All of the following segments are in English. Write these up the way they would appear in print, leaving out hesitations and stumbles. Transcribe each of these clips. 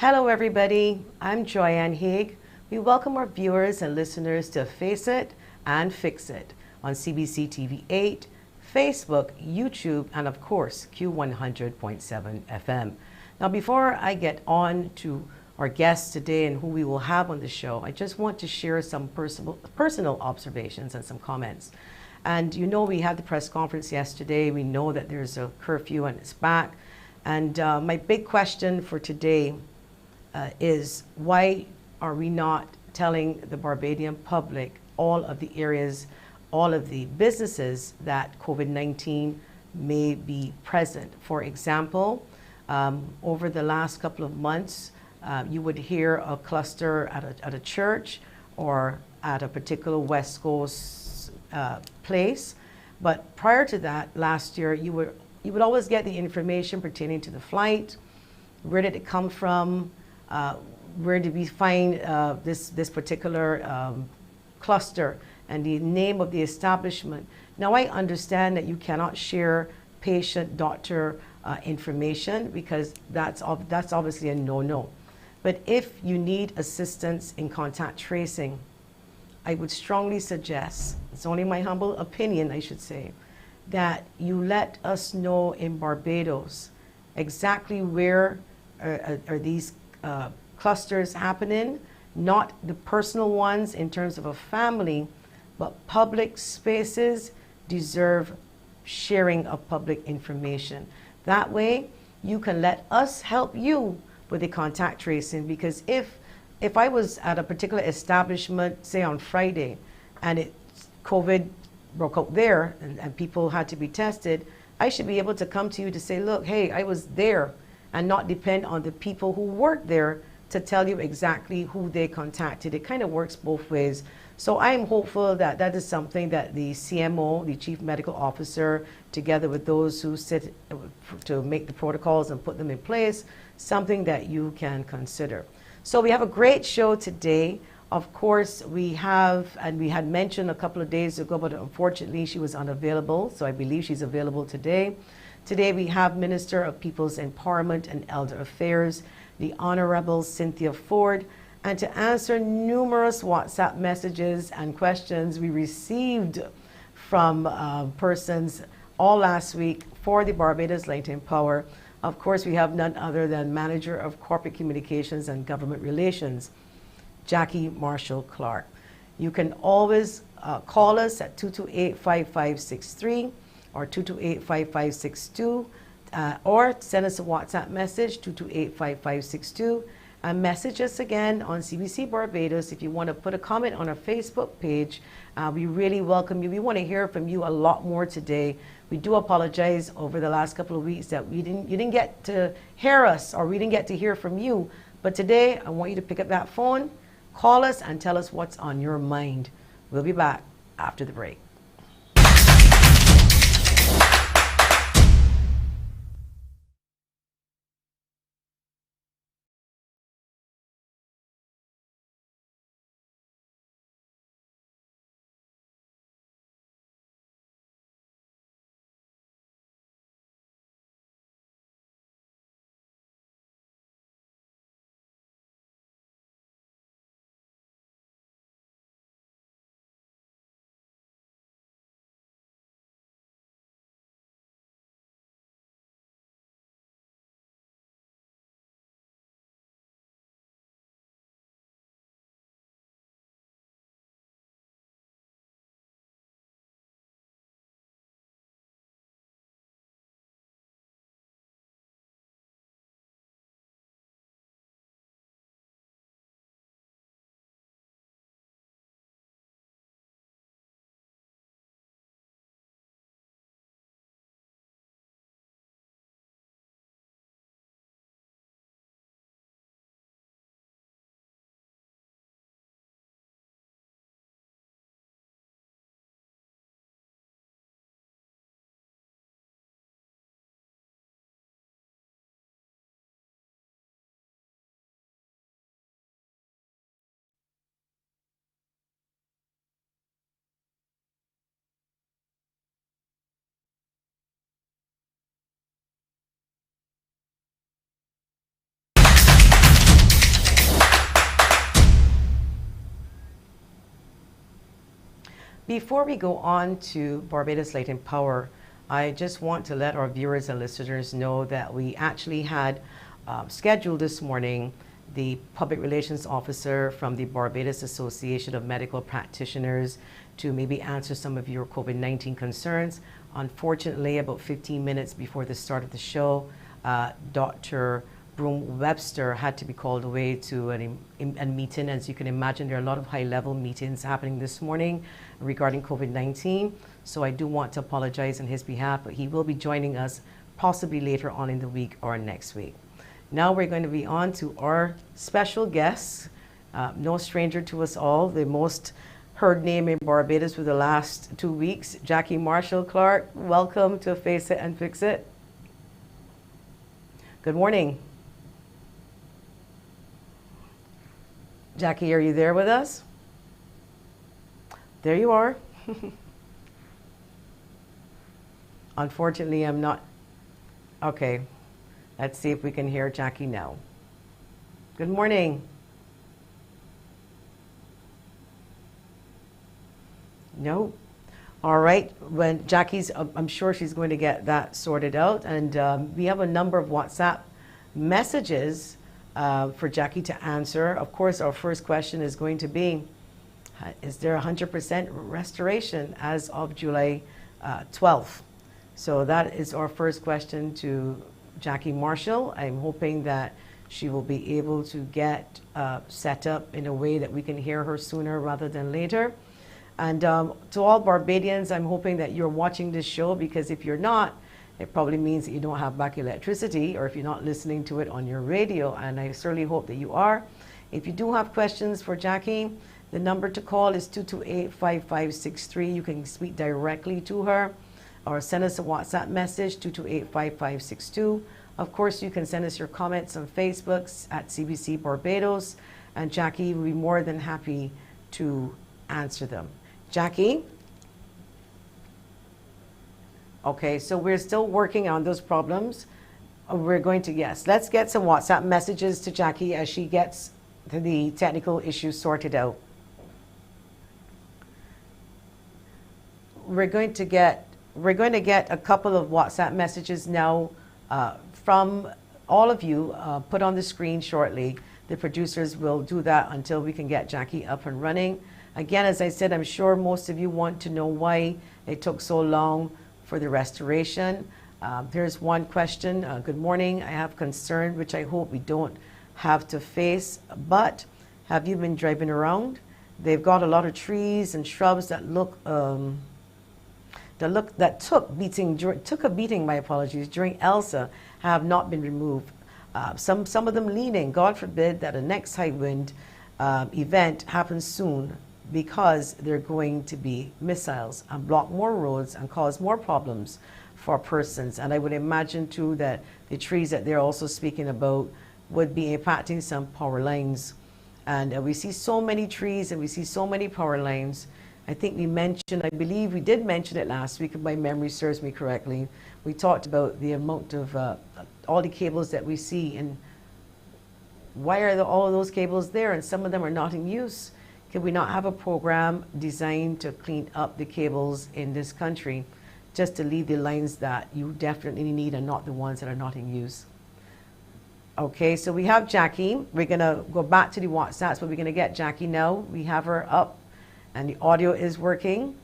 Hello everybody, I'm Joyanne Haig. We welcome our viewers and listeners to Face It and Fix It on CBC TV 8, Facebook, YouTube, and of course Q100.7 FM. Now before I get on to our guests today and who we will have on the show, I just want to share some personal observations and some comments. And you know, we had the press conference yesterday. We know that there's a curfew and it's back. And my big question for today is why are we not telling the Barbadian public all of the areas, all of the businesses that COVID-19 may be present? For example, over the last couple of months, you would hear a cluster at a church or at a particular West Coast place. But prior to that, last year, you would always get the information pertaining to the flight. Where did it come from? Where did we find this particular cluster and the name of the establishment? Now I understand that you cannot share patient-doctor information because that's obviously a no-no. But if you need assistance in contact tracing, I would strongly suggest, it's only my humble opinion I should say, that you let us know in Barbados exactly where are these clusters happening, not the personal ones in terms of a family, but public spaces deserve sharing of public information. That way you can let us help you with the contact tracing, because if I was at a particular establishment, say on Friday, and COVID broke out there and people had to be tested, I should be able to come to you to say, look, hey, I was there, and not depend on the people who work there to tell you exactly who they contacted. It kind of works both ways. So I'm hopeful that that is something that the CMO, the Chief Medical Officer, together with those who sit to make the protocols and put them in place, something that you can consider. So we have a great show today. Of course, we have, and we had mentioned a couple of days ago, but unfortunately she was unavailable, so I believe she's available today. Today we have Minister of People's Empowerment and Elder Affairs, the Honorable Cynthia Forde, and to answer numerous WhatsApp messages and questions we received from persons all last week for the Barbados Light and Power. Of course, we have none other than Manager of Corporate Communications and Government Relations, Jackie Marshall-Clarke. You can always call us at 228-5563 or 228-5562 or send us a WhatsApp message, 228-5562, and message us again on CBC Barbados if you want to put a comment on our Facebook page. We really welcome you. We want to hear from you a lot more today. We do apologize over the last couple of weeks that you didn't get to hear us, or we didn't get to hear from you. But today I want you to pick up that phone, call us, and tell us what's on your mind. We'll be back after the break. Before we go on to Barbados Light and Power, I just want to let our viewers and listeners know that we actually had scheduled this morning the public relations officer from the Barbados Association of Medical Practitioners to maybe answer some of your COVID-19 concerns. Unfortunately, about 15 minutes before the start of the show, Dr. Broom Webster had to be called away to a meeting. As you can imagine, there are a lot of high-level meetings happening this morning regarding COVID-19. So I do want to apologize on his behalf, but he will be joining us possibly later on in the week or next week. Now we're going to be on to our special guest, no stranger to us all, the most heard name in Barbados for the last 2 weeks, Jackie Marshall-Clarke. Welcome to Face It and Fix It. Good morning. Jackie, are you there with us? There you are. Unfortunately, I'm not. Okay, let's see if we can hear Jackie now. Good morning. No. All right. When Jackie's, I'm sure she's going to get that sorted out. And we have a number of WhatsApp messages for Jackie to answer. Of course, our first question is going to be, is there 100% restoration as of July 12th? So that is our first question to Jackie Marshall. I'm hoping that she will be able to get set up in a way that we can hear her sooner rather than later. And to all Barbadians, I'm hoping that you're watching this show, because if you're not, it probably means that you don't have back electricity, or if you're not listening to it on your radio, and I certainly hope that you are. If you do have questions for Jackie, the number to call is 228-5563. You can speak directly to her, or send us a WhatsApp message, 228-5562. Of course, you can send us your comments on Facebook at CBC Barbados, and Jackie will be more than happy to answer them. Jackie? Okay, so we're still working on those problems. We're going to, yes, let's get some WhatsApp messages to Jackie as she gets the technical issues sorted out. We're going to get a couple of WhatsApp messages now from all of you put on the screen shortly. The producers will do that until we can get Jackie up and running. Again, as I said, I'm sure most of you want to know why it took so long for the restoration. There's one question. Good morning. I have concern, which I hope we don't have to face, but have you been driving around? They've got a lot of trees and shrubs that took a beating, my apologies, during Elsa, have not been removed. Some of them leaning. God forbid that a next high wind event happens soon, because they're going to be missiles and block more roads and cause more problems for persons. And I would imagine too that the trees that they're also speaking about would be impacting some power lines. And we see so many trees and we see so many power lines. I think I believe we did mention it last week, if my memory serves me correctly. We talked about the amount of all the cables that we see, and why are all of those cables there, and some of them are not in use. Can we not have a program designed to clean up the cables in this country, just to leave the lines that you definitely need and not the ones that are not in use? Okay, so we have Jackie. We're going to go back to the WhatsApps, but we're going to get Jackie now. We have her up and the audio is working.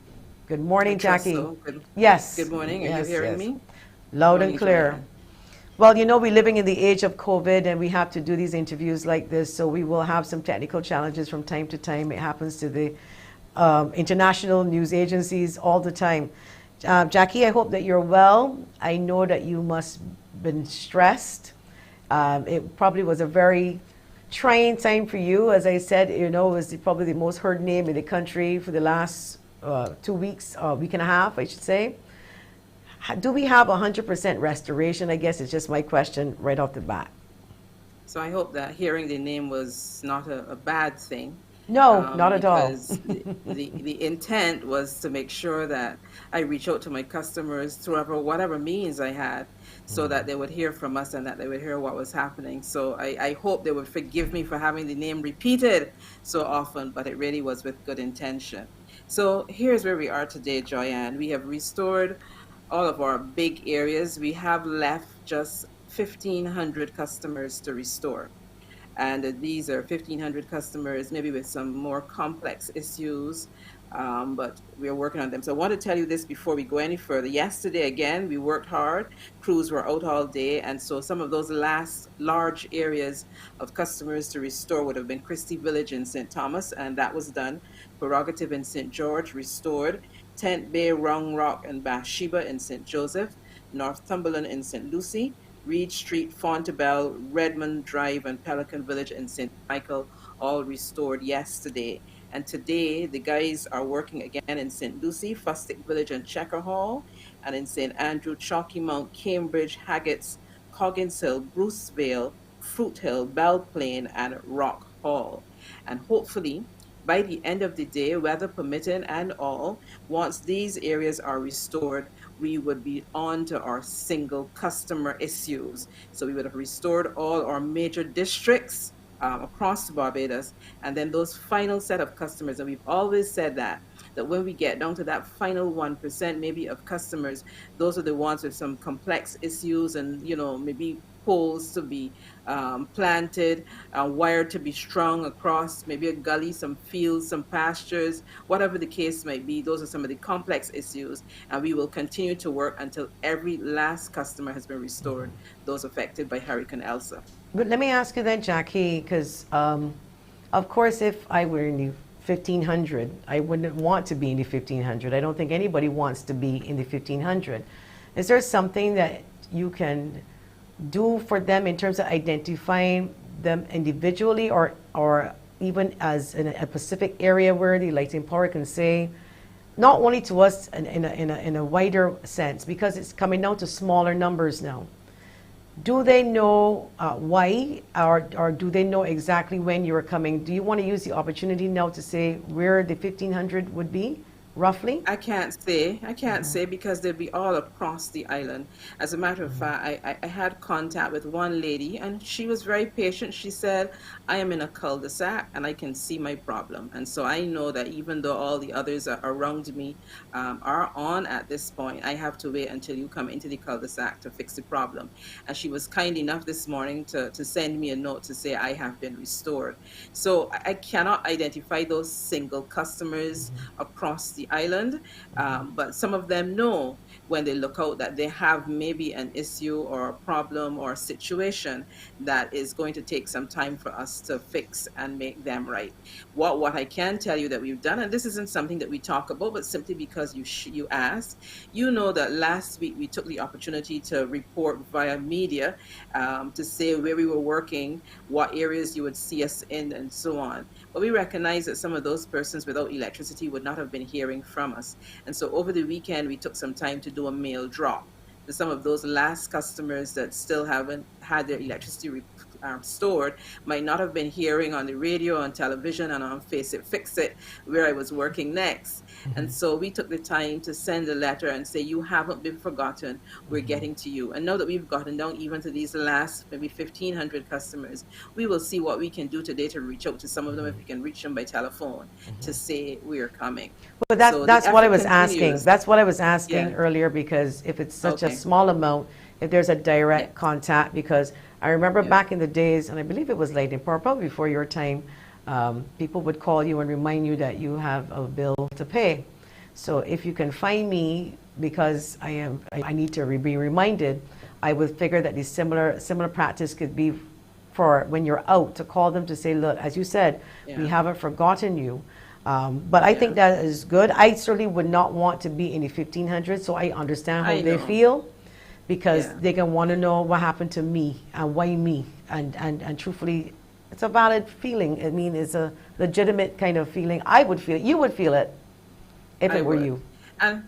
Good morning, Jackie. So. Yes. Good morning. Are you hearing me? Loud and clear. Well, you know, we're living in the age of COVID, and we have to do these interviews like this, so we will have some technical challenges from time to time. It happens to the international news agencies all the time. Jackie, I hope that you're well. I know that you must have been stressed. It probably was a very trying time for you. As I said, you know, it was probably the most heard name in the country for the last 2 weeks, week and a half, I should say. Do we have 100% restoration? I guess it's just my question right off the bat. So I hope that hearing the name was not a bad thing. No, not at all. Because the intent was to make sure that I reach out to my customers through whatever means I had, so that they would hear from us and that they would hear what was happening. So I hope they would forgive me for having the name repeated so often, but it really was with good intention. So here's where we are today, Joyanne. We have restored all of our big areas. We have left just 1,500 customers to restore. And these are 1,500 customers, maybe with some more complex issues, but we're working on them. So I want to tell you this before we go any further. Yesterday, again, we worked hard. Crews were out all day, and so some of those last large areas of customers to restore would have been Christie Village in St. Thomas, and that was done. Prerogative in St. George restored. Tent Bay, Round Rock, and Bathsheba in St. Joseph. Northumberland in St. Lucie. Reed Street, Fontebelle, Redmond Drive, and Pelican Village in St. Michael all restored yesterday. And today, the guys are working again in St. Lucie, Fustic Village, and Checker Hall, and in St. Andrew, Chalky Mount, Cambridge, Haggett's, Coggins Hill, Brucevale, Fruit Hill, Belle Plain, and Rock Hall. And hopefully, by the end of the day, weather permitting and all, once these areas are restored, we would be on to our single customer issues. So we would have restored all our major districts across Barbados, and then those final set of customers, and we've always said that when we get down to that final 1% maybe of customers, those are the ones with some complex issues and, maybe poles to be planted, wire to be strung across maybe a gully, some fields, some pastures, whatever the case might be. Those are some of the complex issues, and we will continue to work until every last customer has been restored, those affected by Hurricane Elsa. But let me ask you then, Jackie, because of course, if I were in the 1500, I wouldn't want to be in the 1500. I don't think anybody wants to be in the 1500. Is there something that you can do for them in terms of identifying them individually, or even as in a specific area where the lighting power can say, not only to us in a wider sense, because it's coming down to smaller numbers now. Do they know why, or do they know exactly when you are coming? Do you want to use the opportunity now to say where the 1500 would be, roughly? I can't say because they'll be all across the island. As a matter of fact, I had contact with one lady, and she was very patient. She said, I am in a cul-de-sac and I can see my problem. And so I know that even though all the others are around me are on at this point, I have to wait until you come into the cul-de-sac to fix the problem. And she was kind enough this morning to send me a note to say I have been restored. So I cannot identify those single customers across the island, but some of them know when they look out that they have maybe an issue or a problem or a situation that is going to take some time for us to fix and make them right. What I can tell you that we've done, and this isn't something that we talk about, but simply because you asked, that last week we took the opportunity to report via media to say where we were working, what areas you would see us in, and so on. But we recognize that some of those persons without electricity would not have been hearing from us. And so over the weekend, we took some time to do a mail drop to some of those last customers that still haven't had their electricity stored, might not have been hearing on the radio, on television, and on Face It, Fix It, where I was working next. And so we took the time to send a letter and say, you haven't been forgotten, we're getting to you. And now that we've gotten down even to these last maybe 1,500 customers, we will see what we can do today to reach out to some of them, if we can reach them by telephone, to say we're coming. Well, that's what I was asking. That's what I was asking earlier, because if it's such a small amount, if there's a direct contact, because I remember back in the days, and I believe it was late in probably before your time, people would call you and remind you that you have a bill to pay. So if you can find me, because I need to be reminded, I would figure that the similar practice could be for when you're out, to call them to say, look, as you said, we haven't forgotten you. But I think that is good. I certainly would not want to be in the 1500, so I understand how they feel, because they can want to know what happened to me and why me. And truthfully, it's a valid feeling. I mean, it's a legitimate kind of feeling. I would feel it. You would feel it if it were you. And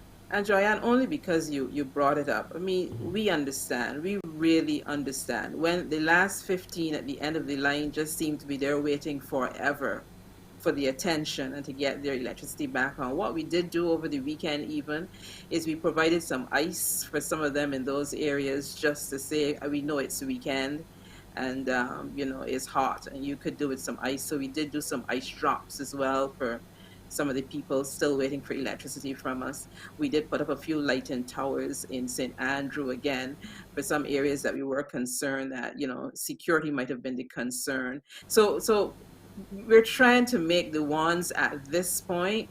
Joyanne, only because you brought it up. I mean, we understand. We really understand. When the last 15 at the end of the line just seem to be there waiting forever for the attention and to get their electricity back on. What we did do over the weekend even is we provided some ice for some of them in those areas, just to say, we know it's the weekend and it's hot and you could do with some ice. So we did do some ice drops as well for some of the people still waiting for electricity from us. We did put up a few lighting towers in St. Andrew again for some areas that we were concerned that, security might have been the concern. So we're trying to make the ones at this point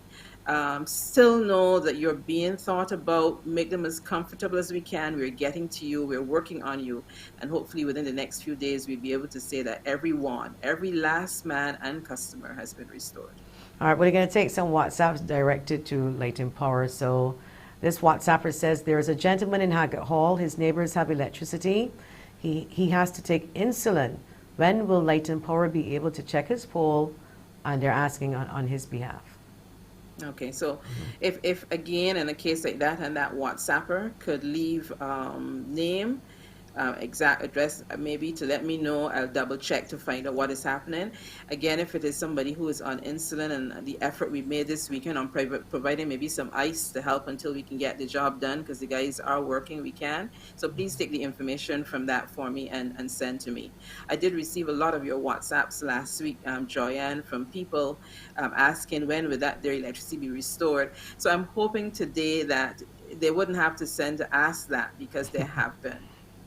still know that you're being thought about, make them as comfortable as we can. We're getting to you, we're working on you, and hopefully within the next few days, we'll be able to say that everyone, every last man and customer has been restored. All right, we're going to take some WhatsApps directed to Layton Power. So this WhatsApper says, there is a gentleman in Haggett Hall. His neighbors have electricity. He has to take insulin. When will Layton Power be able to check his pole? And they're asking on his behalf. Okay, so if again in a case like that, and that WhatsApper could leave name, exact address, maybe to let me know, I'll double check to find out what is happening. Again, if it is somebody who is on insulin, and the effort we made this weekend on providing maybe some ice to help until we can get the job done, because the guys are working, we can. So please take the information from that for me and send to me. I did receive a lot of your WhatsApps last week, Joyanne, from people asking when would their electricity be restored. So I'm hoping today that they wouldn't have to send to ask that, because they have been.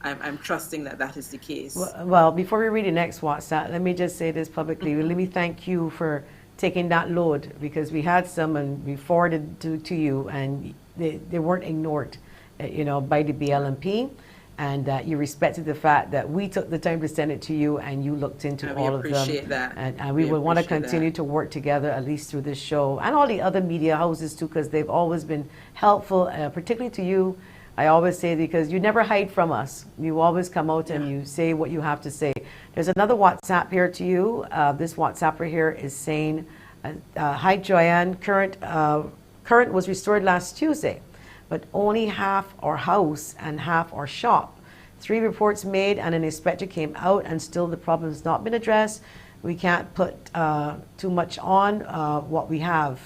I'm trusting that is the case. Well, before we read the next WhatsApp, let me just say this publicly. Let me thank you for taking that load, because we had some and we forwarded to you, and they weren't ignored, by the BL&P, and that you respected the fact that we took the time to send it to you and you looked into all of them. We appreciate that. And we would want to continue to work together, at least through this show, and all the other media houses too, because they've always been helpful, particularly to you. I always say, because you never hide from us. You always come out and you say what you have to say. There's another WhatsApp here to you. This WhatsApper here is saying, hi Joanne, current was restored last Tuesday, but only half our house and half our shop. 3 reports made and an inspector came out, and still the problem has not been addressed. We can't put too much on what we have.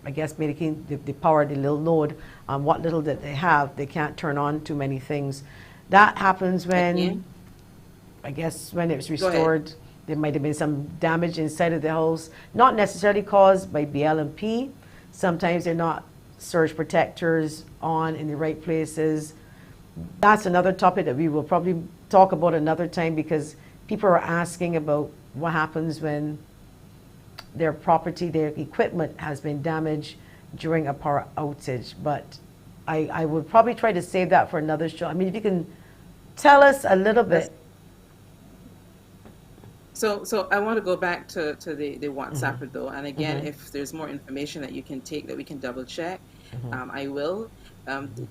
I guess making the power, the little load on what little that they have, they can't turn on too many things. That happens when, I guess when it's restored, there might have been some damage inside of the house, not necessarily caused by BL&P. Sometimes they're not surge protectors on in the right places. That's another topic that we will probably talk about another time, because people are asking about what happens when their property, their equipment has been damaged during a power outage. But I would probably try to save that for another show. I mean, if you can tell us a little bit. So I want to go back to the WhatsApp though. And again, if there's more information that you can take that we can double check, I will.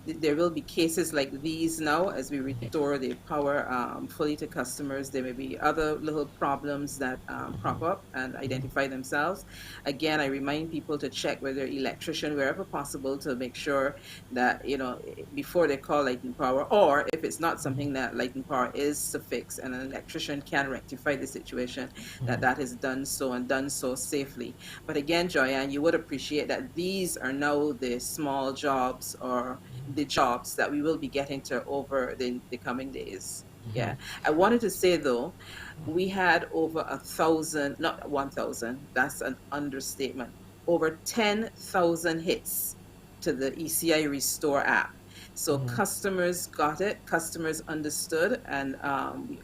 There will be cases like these now as we restore the power fully to customers. There may be other little problems that crop up and identify themselves. Again, I remind people to check with their electrician wherever possible to make sure that, before they call Lighting Power, or if it's not something that Lighting Power is to fix and an electrician can rectify the situation, that is done so, and done so safely. But again, Joyanne, you would appreciate that these are now the small jobs, or the jobs that we will be getting to over the coming days. Yeah. I wanted to say though, we had over 1,000, not 1,000, that's an understatement, over 10,000 hits to the ECI Restore app. So customers got it, customers understood, and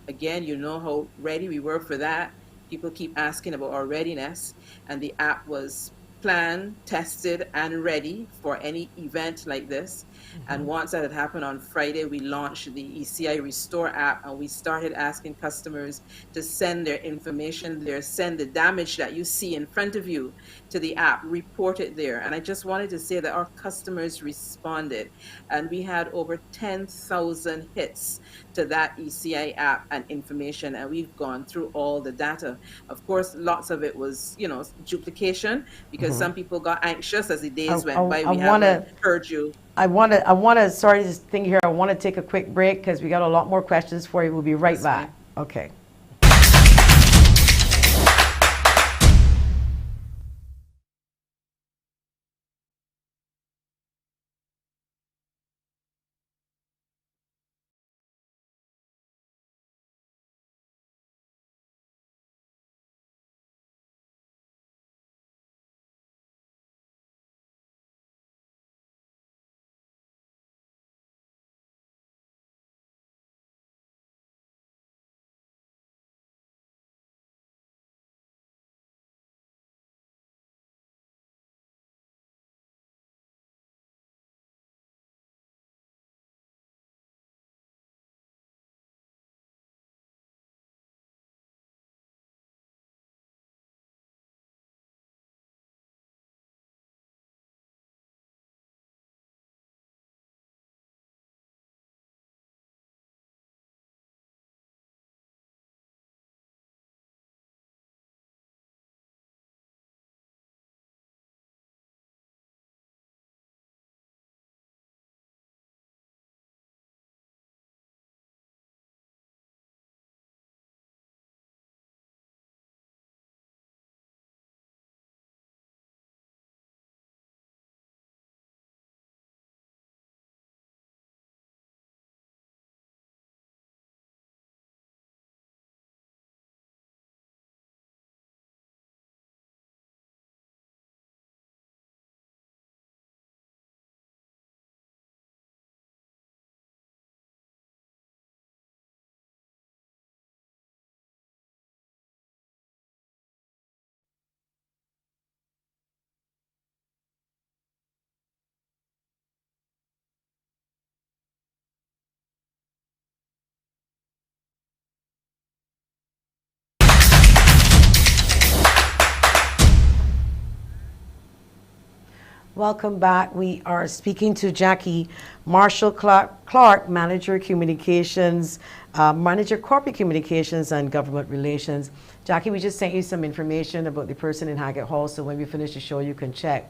again, you know how ready we were for that. People keep asking about our readiness, and the app was planned, tested, and ready for any event like this. And once that had happened on Friday, we launched the ECI Restore app, and we started asking customers to send their information there, send the damage that you see in front of you to the app, report it there. And I just wanted to say that our customers responded, and we had over 10,000 hits to that ECI app and information, and we've gone through all the data. Of course, lots of it was, duplication, because some people got anxious as the days went by. We haven't heard you. I want to, sorry, this thing here, I want to take a quick break because we got a lot more questions for you. We'll be right back. Okay. welcome back. We are speaking to Jackie Marshall-Clarke, Manager Corporate Communications and Government Relations. Jackie, we just sent you some information about the person in Haggett Hall, so when we finish the show, you can check.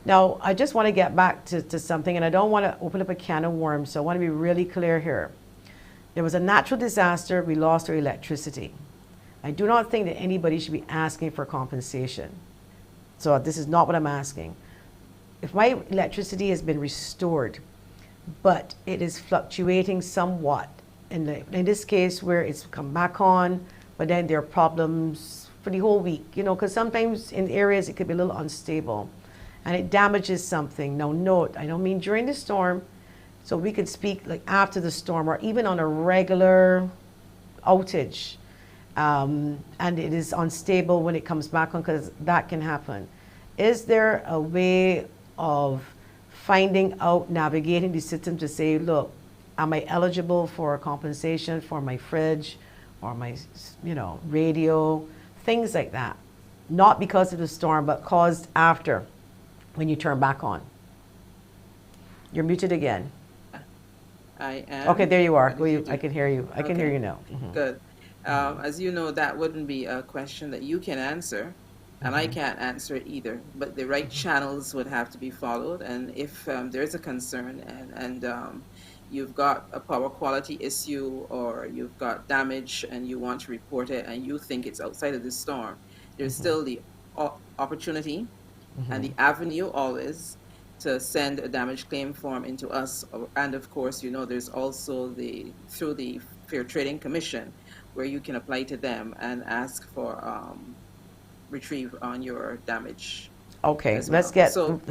Now, I just want to get back to something, and I don't want to open up a can of worms, so I want to be really clear here. There was a natural disaster, we lost our electricity. I do not think that anybody should be asking for compensation. So this is not what I'm asking. If my electricity has been restored, but it is fluctuating somewhat, in this case where it's come back on, but then there are problems for the whole week, because sometimes in areas it could be a little unstable and it damages something. Now note, I don't mean during the storm, so we could speak like after the storm or even on a regular outage. And it is unstable when it comes back on, because that can happen. Is there a way of finding out, navigating the system to say, look, am I eligible for compensation for my fridge or my, radio, things like that? Not because of the storm, but caused after when you turn back on. You're muted again. I am. Okay, there you are. I can hear you. I can hear you now. Mm-hmm. Good. As you know, that wouldn't be a question that you can answer, and I can't answer it either. But the right channels would have to be followed. And if there is a concern and you've got a power quality issue or you've got damage and you want to report it and you think it's outside of the storm, there's still the opportunity and the avenue always to send a damage claim form into us. And of course, there's also through the Fair Trading Commission, where you can apply to them and ask for retrieve on your damage. Okay, well. let's get. So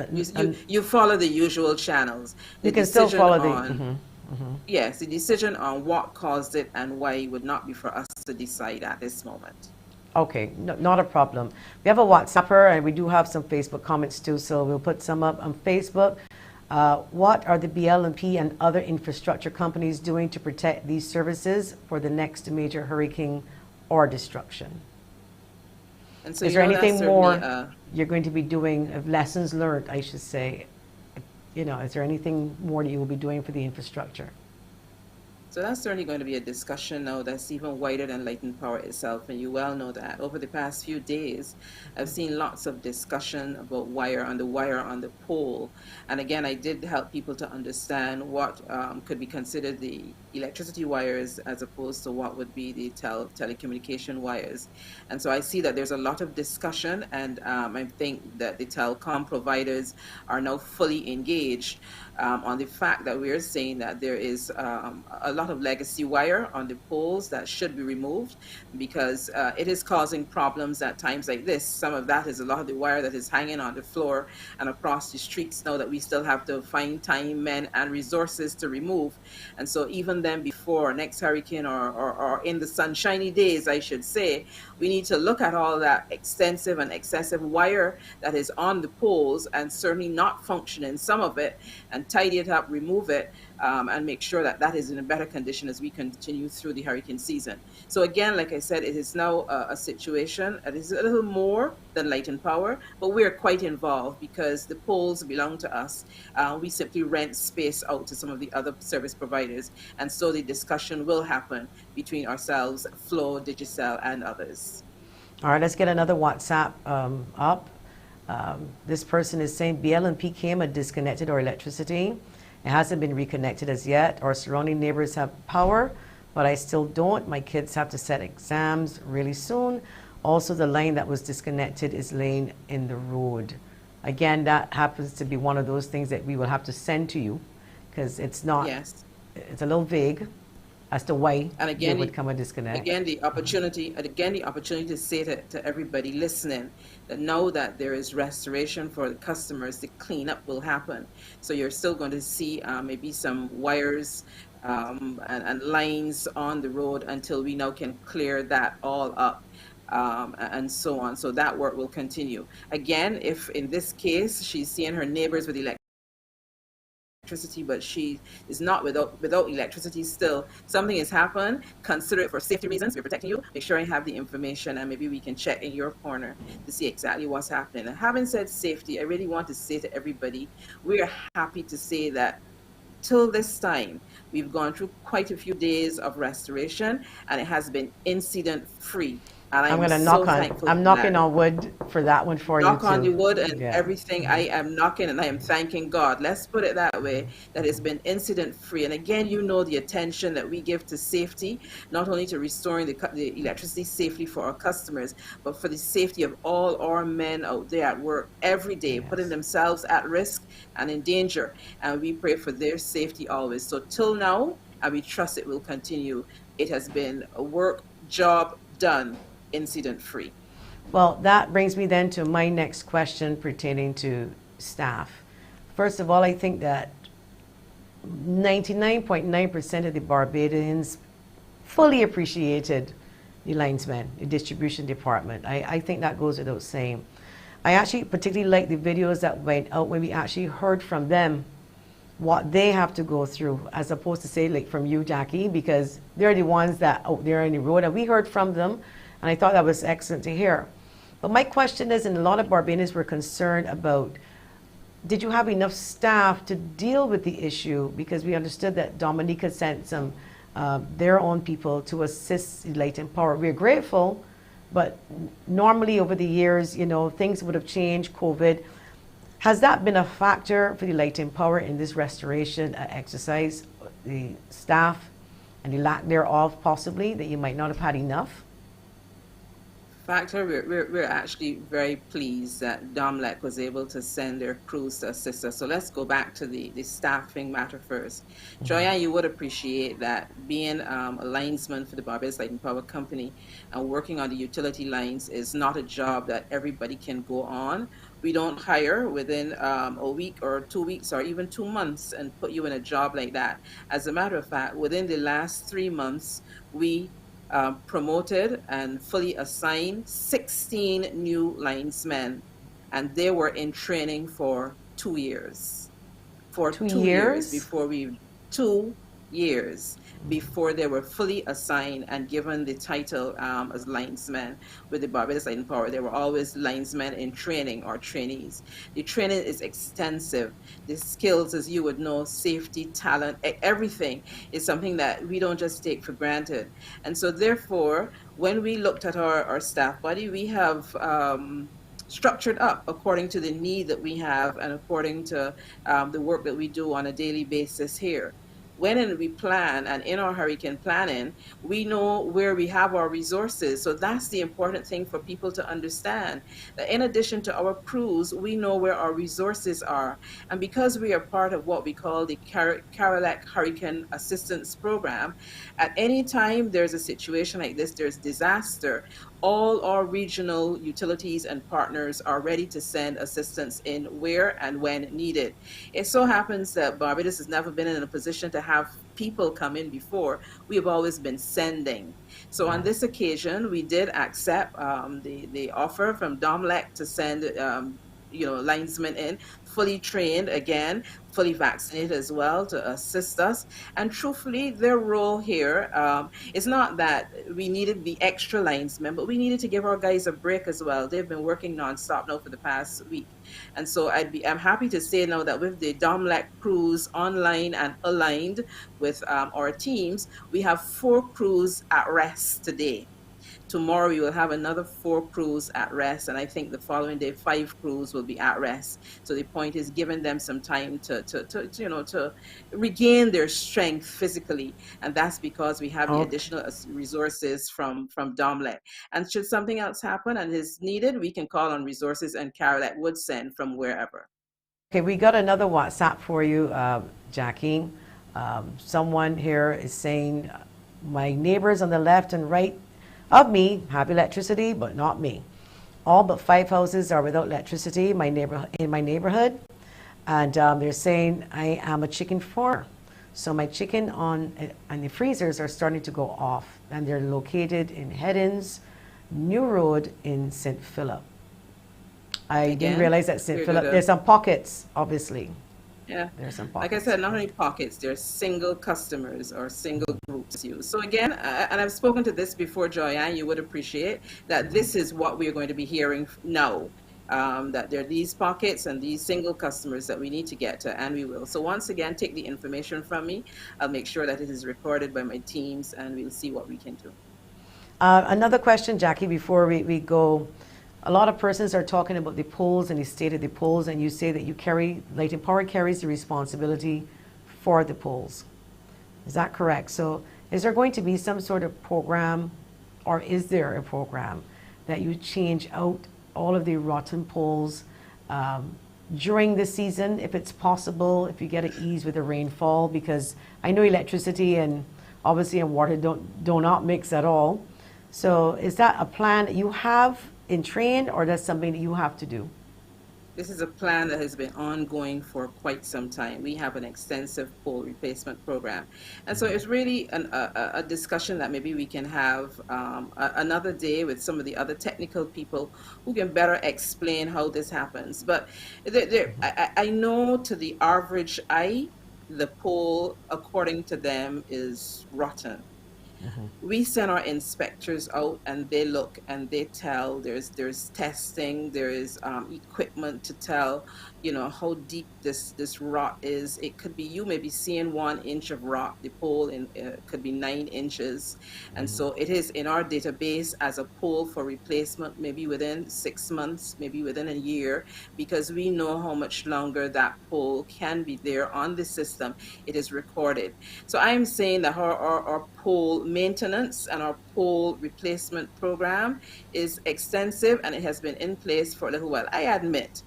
you follow the usual channels. You can still follow the. Yes, the decision on what caused it and why would not be for us to decide at this moment. Okay, no, not a problem. We have a WhatsApper and we do have some Facebook comments too, so we'll put some up on Facebook. What are the BL&P and other infrastructure companies doing to protect these services for the next major hurricane or destruction? And so is there anything more you're going to be doing, lessons learned, I should say? Is there anything more that you will be doing for the infrastructure? So that's certainly going to be a discussion now that's even wider than Light and Power itself. And you well know that over the past few days, I've seen lots of discussion about wire on the pole. And again, I did help people to understand what could be considered the electricity wires as opposed to what would be the telecommunication wires. And so I see that there's a lot of discussion, and I think that the telecom providers are now fully engaged on the fact that we are saying that there is a lot of legacy wire on the poles that should be removed, because it is causing problems at times like this. Some of that is a lot of the wire that is hanging on the floor and across the streets now that we still have to find time, men, and resources to remove. And so even then, before next hurricane or in the sunshiny days, I should say, we need to look at all that extensive and excessive wire that is on the poles and certainly not functioning, some of it, and tidy it up, remove it, and make sure that that is in a better condition as we continue through the hurricane season. So again, like I said, it is now a situation that is a little more than Light and Power, but we are quite involved because the poles belong to us. We simply rent space out to some of the other service providers, and so the discussion will happen between ourselves, Flow, Digicel, and others. All right, let's get another WhatsApp up. This person is saying BL&P came and disconnected our electricity. It hasn't been reconnected as yet. Our surrounding neighbors have power, but I still don't. My kids have to set exams really soon. Also, the line that was disconnected is laying in the road. Again, that happens to be one of those things that we will have to send to you, because it's not, it's a little vague as to why there would come a disconnect. Again, the opportunity to say to everybody listening that know that there is restoration for the customers, the cleanup will happen. So you're still going to see maybe some wires and lines on the road until we now can clear that all up. And so on. So that work will continue. Again, if in this case she's seeing her neighbors with electricity, but she is not without electricity still. Something has happened. Consider it for safety reasons. We're protecting you. Make sure I have the information, and maybe we can check in your corner to see exactly what's happening. And having said safety, I really want to say to everybody, we are happy to say that till this time, we've gone through quite a few days of restoration, and it has been incident free. And I I'm am going to so knock on, thankful I'm for that. knocking on wood for that one for you Knock on the too. wood and Yeah. everything. I am knocking and I am thanking God. Let's put it that way, that it's been incident free. And again, you know the attention that we give to safety, not only to restoring the electricity safely for our customers, but for the safety of all our men out there at work every day, putting Yes. themselves at risk and in danger. And we pray for their safety always. So till now, and we trust it will continue, it has been a work job done, incident free. Well, that brings me then to my next question pertaining to staff. First of all, I think that 99.9% of the Barbadians fully appreciated the linesmen, the distribution department. I think that goes without saying. I actually particularly like the videos that went out when we actually heard from them what they have to go through, as opposed to say like from you, Jackie, because they're the ones that out there on the road, and we heard from them, and I thought that was excellent to hear. But my question is, and a lot of Barbadians were concerned about, did you have enough staff to deal with the issue? Because we understood that Dominica sent some their own people to assist Light and Power. We're grateful, but normally over the years, you know, things would have changed, COVID. Has that been a factor for the Light and Power in this restoration exercise, the staff and the lack thereof possibly, that you might not have had enough? Factor, we're actually very pleased that DOMLEC was able to send their crews to assist us. So let's go back to the staffing matter first. Joyanne, you would appreciate that being a linesman for the Barbados Light and Power Company and working on the utility lines is not a job that everybody can go on. We don't hire within a week or 2 weeks or even 2 months and put you in a job like that. As a matter of fact, within the last 3 months, we promoted and fully assigned 16 new linesmen, and they were in training for 2 years. For 2 years before 2 years before they were fully assigned and given the title as linesmen with the Barbados Light and Power. They were always linesmen in training or trainees. The training is extensive. The skills, as you would know, safety, talent, everything is something that we don't just take for granted. And so therefore, when we looked at our staff body, we have structured up according to the need that we have and according to the work that we do on a daily basis here. When we plan, and in our hurricane planning, we know where we have our resources. So that's the important thing for people to understand, that in addition to our crews, we know where our resources are. And because we are part of what we call the CARELAC Hurricane Assistance Program, at any time there's a situation like this, there's disaster, all our regional utilities and partners are ready to send assistance in where and when needed. It so happens that Barbados has never been in a position to have people come in before. We have always been sending. So on this occasion, we did accept the offer from DOMLEC to send linesmen in, fully trained, again, fully vaccinated as well, to assist us. And truthfully, their role here is not that we needed the extra linesmen, but we needed to give our guys a break as well. They've been working nonstop now for the past week. And so I'm happy to say now that with the DOMLEC crews online and aligned with our teams, we have 4 crews at rest today. Tomorrow we will have another 4 crews at rest, and I think the following day 5 crews will be at rest. So the point is giving them some time to regain their strength physically, and that's because we have the additional resources from DOMLEC. And should something else happen and is needed, we can call on resources, and CARELAC would send from wherever. Okay, we got another WhatsApp for you, Jackie. Someone here is saying, my neighbors on the left and right of me have electricity, but not me. All but 5 houses are without electricity in my neighborhood. And they're saying I am a chicken farmer. So my chicken and the freezers are starting to go off. And they're located in Heddens, New Road in St. Philip. I didn't realize that St. Philip, there's some pockets, obviously. Yeah. There's some Like I pockets. said, not only pockets, they're single customers or single groups used. So again, and I've spoken to this before, Joyanne, you would appreciate that this is what we're going to be hearing now. That there are these pockets and these single customers that we need to get to, and we will. So once again, take the information from me. I'll make sure that it is recorded by my teams, and we'll see what we can do. Another question, Jackie, before we go. A lot of persons are talking about the polls and the state of the polls, and you say that you carry, Lighting Power carries the responsibility for the polls. Is that correct? So is there going to be some sort of program, or is there a program that you change out all of the rotten poles during the season, if it's possible, if you get an ease with the rainfall? Because I know electricity and obviously and water do not mix at all. So is that a plan that you have in train, or that's something that you have to do? This is a plan that has been ongoing for quite some time. We have an extensive pole replacement program. And so it's really a discussion that maybe we can have another day with some of the other technical people who can better explain how this happens. But I know to the average eye, the pole, according to them, is rotten. We send our inspectors out and they look and they tell. There's testing, there is equipment to tell, how deep this rot is. It could be, you may be seeing 1 inch of rot. The pole could be 9 inches. And so it is in our database as a pole for replacement, maybe within 6 months, maybe within a year, because we know how much longer that pole can be there on the system. It is recorded. So I am saying that our pole maintenance and our pole replacement program is extensive, and it has been in place for a little while. I admit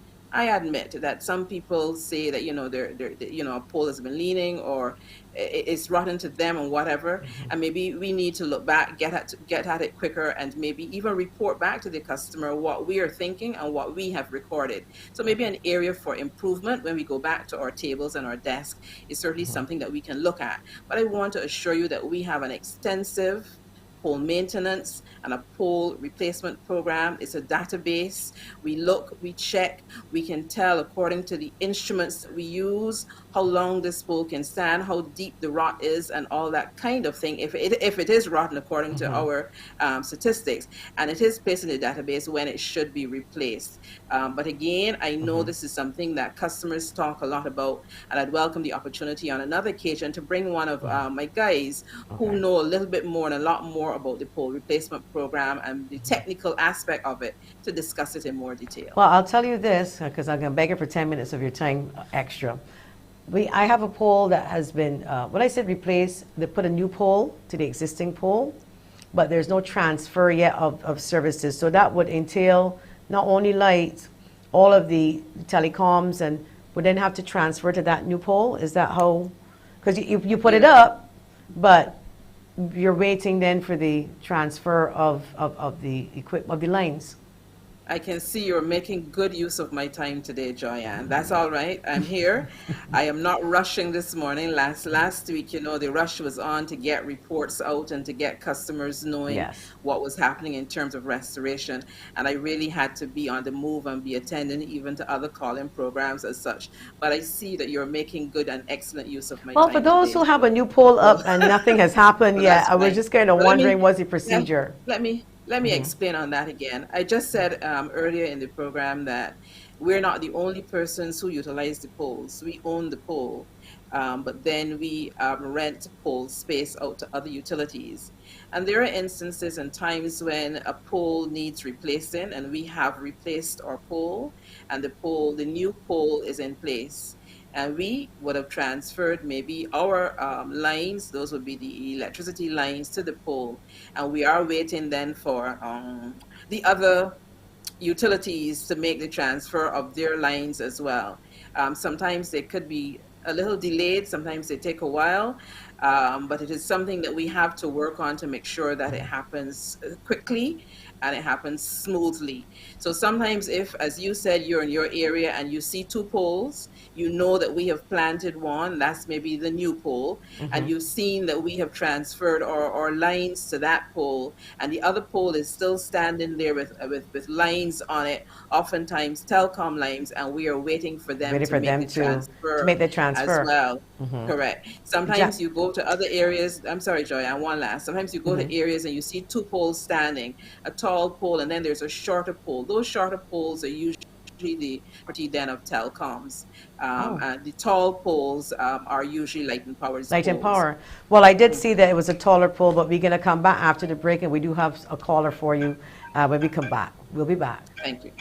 that some people say that a pole has been leaning or it's rotten to them and whatever, and maybe we need to look back, get at it quicker, and maybe even report back to the customer what we are thinking and what we have recorded. So maybe an area for improvement when we go back to our tables and our desk is certainly something that we can look at. But I want to assure you that we have an extensive pole maintenance and a pole replacement program. It's a database. We look, we check, we can tell according to the instruments that we use how long this pole can stand, how deep the rot is, and all that kind of thing. If it is rotten according to our statistics, and it is placed in the database when it should be replaced. But again, I know this is something that customers talk a lot about, and I'd welcome the opportunity on another occasion to bring one of my guys who know a little bit more and a lot more about the pole replacement program and the technical aspect of it to discuss it in more detail. Well, I'll tell you this, because I'm going to beg it for 10 minutes of your time extra. I have a pole that has been, when I said replace, they put a new pole to the existing pole, but there's no transfer yet of services. So that would entail not only lights, all of the telecoms, and would then have to transfer to that new pole. Is that how? Because you put it up, but you're waiting then for the transfer of the equipment, of the lines. I can see you're making good use of my time today, Joyanne. That's all right. I'm here. I am not rushing this morning. Last week, the rush was on to get reports out and to get customers knowing what was happening in terms of restoration. And I really had to be on the move and be attending even to other call-in programs as such. But I see that you're making good and excellent use of my time. Well, for those who have a new pole up and nothing has happened yet, I was just kind of wondering what's the procedure. Let me explain on that again. I just said earlier in the program that we're not the only persons who utilize the poles. We own the pole, but then we rent pole space out to other utilities. And there are instances and times when a pole needs replacing, and we have replaced our pole, and the new pole is in place. And we would have transferred maybe our lines, those would be the electricity lines, to the pole. And we are waiting then for the other utilities to make the transfer of their lines as well. Sometimes they could be a little delayed, sometimes they take a while, but it is something that we have to work on to make sure that it happens quickly and it happens smoothly. So sometimes if, as you said, you're in your area and you see two poles, you know that we have planted one, that's maybe the new pole, and you've seen that we have transferred our lines to that pole, and the other pole is still standing there with lines on it, oftentimes telecom lines, and we are waiting for them Ready to for make them the to transfer make the as transfer. well. Correct. Ja- Sometimes you go to other areas. I'm sorry, Joy, and one last. Sometimes you go to areas and you see two poles standing, a tall pole, and then there's a shorter pole. Those shorter poles are usually the property then of telecoms. oh, And the tall poles are usually Light and Power's light and poles. power. Well, I did see that it was a taller pole, but we're going to come back after the break, and we do have a caller for you when we come back. We'll be back. Thank you.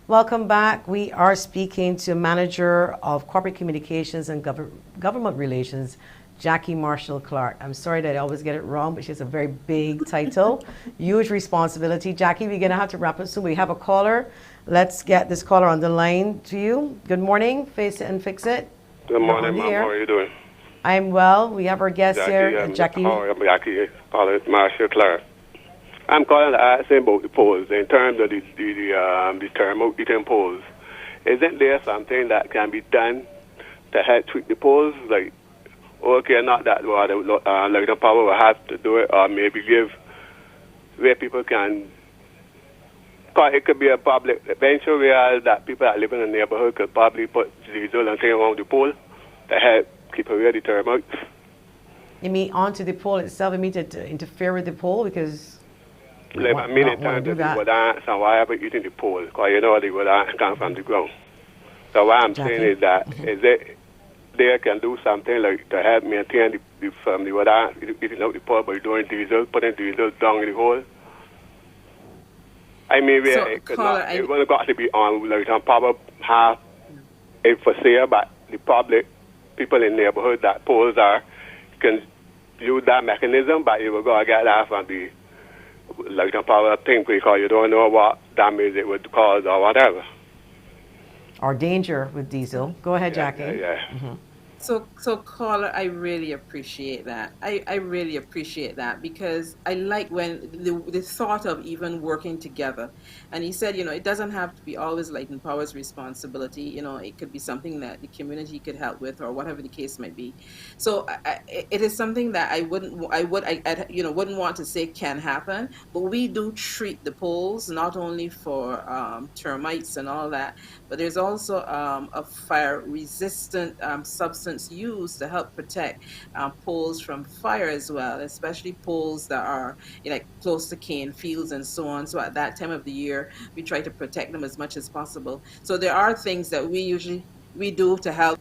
Welcome back. We are speaking to Manager of Corporate Communications and Government Relations, Jackie Marshall-Clarke. I'm sorry that I always get it wrong, but she has a very big title, huge responsibility. Jackie, we're going to have to wrap up soon. We have a caller. Let's get this caller on the line to you. Good morning, Face It and Fix It. Good morning, ma'am. How are you doing? I'm well. We have our guest here, Jackie. I'm Jackie. Marshall-Clarke. I'm calling to ask him about the polls in terms of the thermal eating polls. Isn't there something that can be done to help tweak the polls? Like, okay, not that like the power will have to do it, or maybe give where people can. Cause it could be a public venture where that people that live in the neighborhood could probably put diesel and things around the pole to help keep away the termites. You mean onto the pole itself? You mean to interfere with the pole because? Like, I mean, in terms of the wood ants and whatever eating the pole, because you know the wood ants come from the ground. So what I'm saying is that is it they can do something like to help maintain the wood ants eating out the pole by doing diesel, putting diesel down in the hole. I mean, So, it could caller, not. It would have got to be on like on power half it for sale, but the public people in the neighborhood that poles are can use that mechanism, but you will go get that from the like the power thing because you don't know what damage it would cause or whatever. Or danger with diesel. Go ahead, Jackie. Yeah. So caller, I really appreciate that. I really appreciate that because I like when the thought of even working together. And he said, it doesn't have to be always Light and Power's responsibility. It could be something that the community could help with or whatever the case might be. So it is something that I wouldn't want to say can happen, but we do treat the poles not only for termites and all that, but there's also a fire resistant substance consultants use to help protect poles from fire as well, especially poles that are like close to cane fields and so on. So at that time of the year, we try to protect them as much as possible. So there are things that we do to help.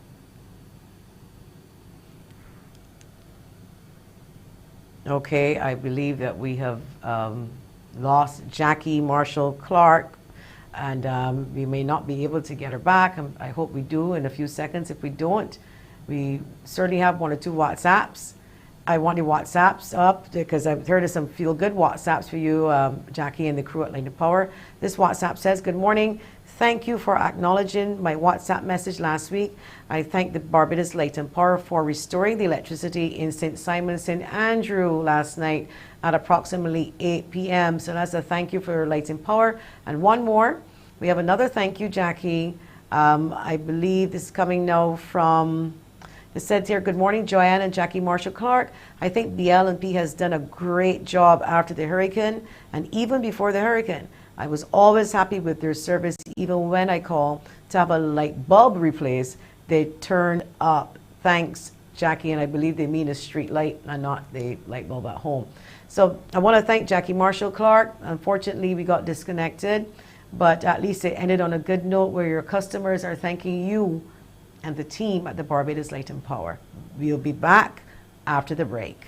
Okay, I believe that we have lost Jackie Marshall-Clarke, and we may not be able to get her back. I hope we do in a few seconds. If we don't, we certainly have one or two WhatsApps. I want your WhatsApps up because I've heard of some feel-good WhatsApps for you, Jackie and the crew at Lightning Power. This WhatsApp says, "Good morning. Thank you for acknowledging my WhatsApp message last week. I thank the Barbados Light and Power for restoring the electricity in St. Simon, St. Andrew last night at approximately 8 p.m. So that's a thank you for Light and Power. And one more. We have another thank you, Jackie. I believe this is coming now from... It said here, "Good morning, Joanne and Jackie Marshall-Clarke. I think BL&P has done a great job after the hurricane and even before the hurricane. I was always happy with their service, even when I call to have a light bulb replaced. They turned up. Thanks, Jackie." And I believe they mean a street light and not the light bulb at home. So I want to thank Jackie Marshall-Clarke. Unfortunately, we got disconnected, but at least it ended on a good note where your customers are thanking you and the team at the Barbados Light and Power. We'll be back after the break.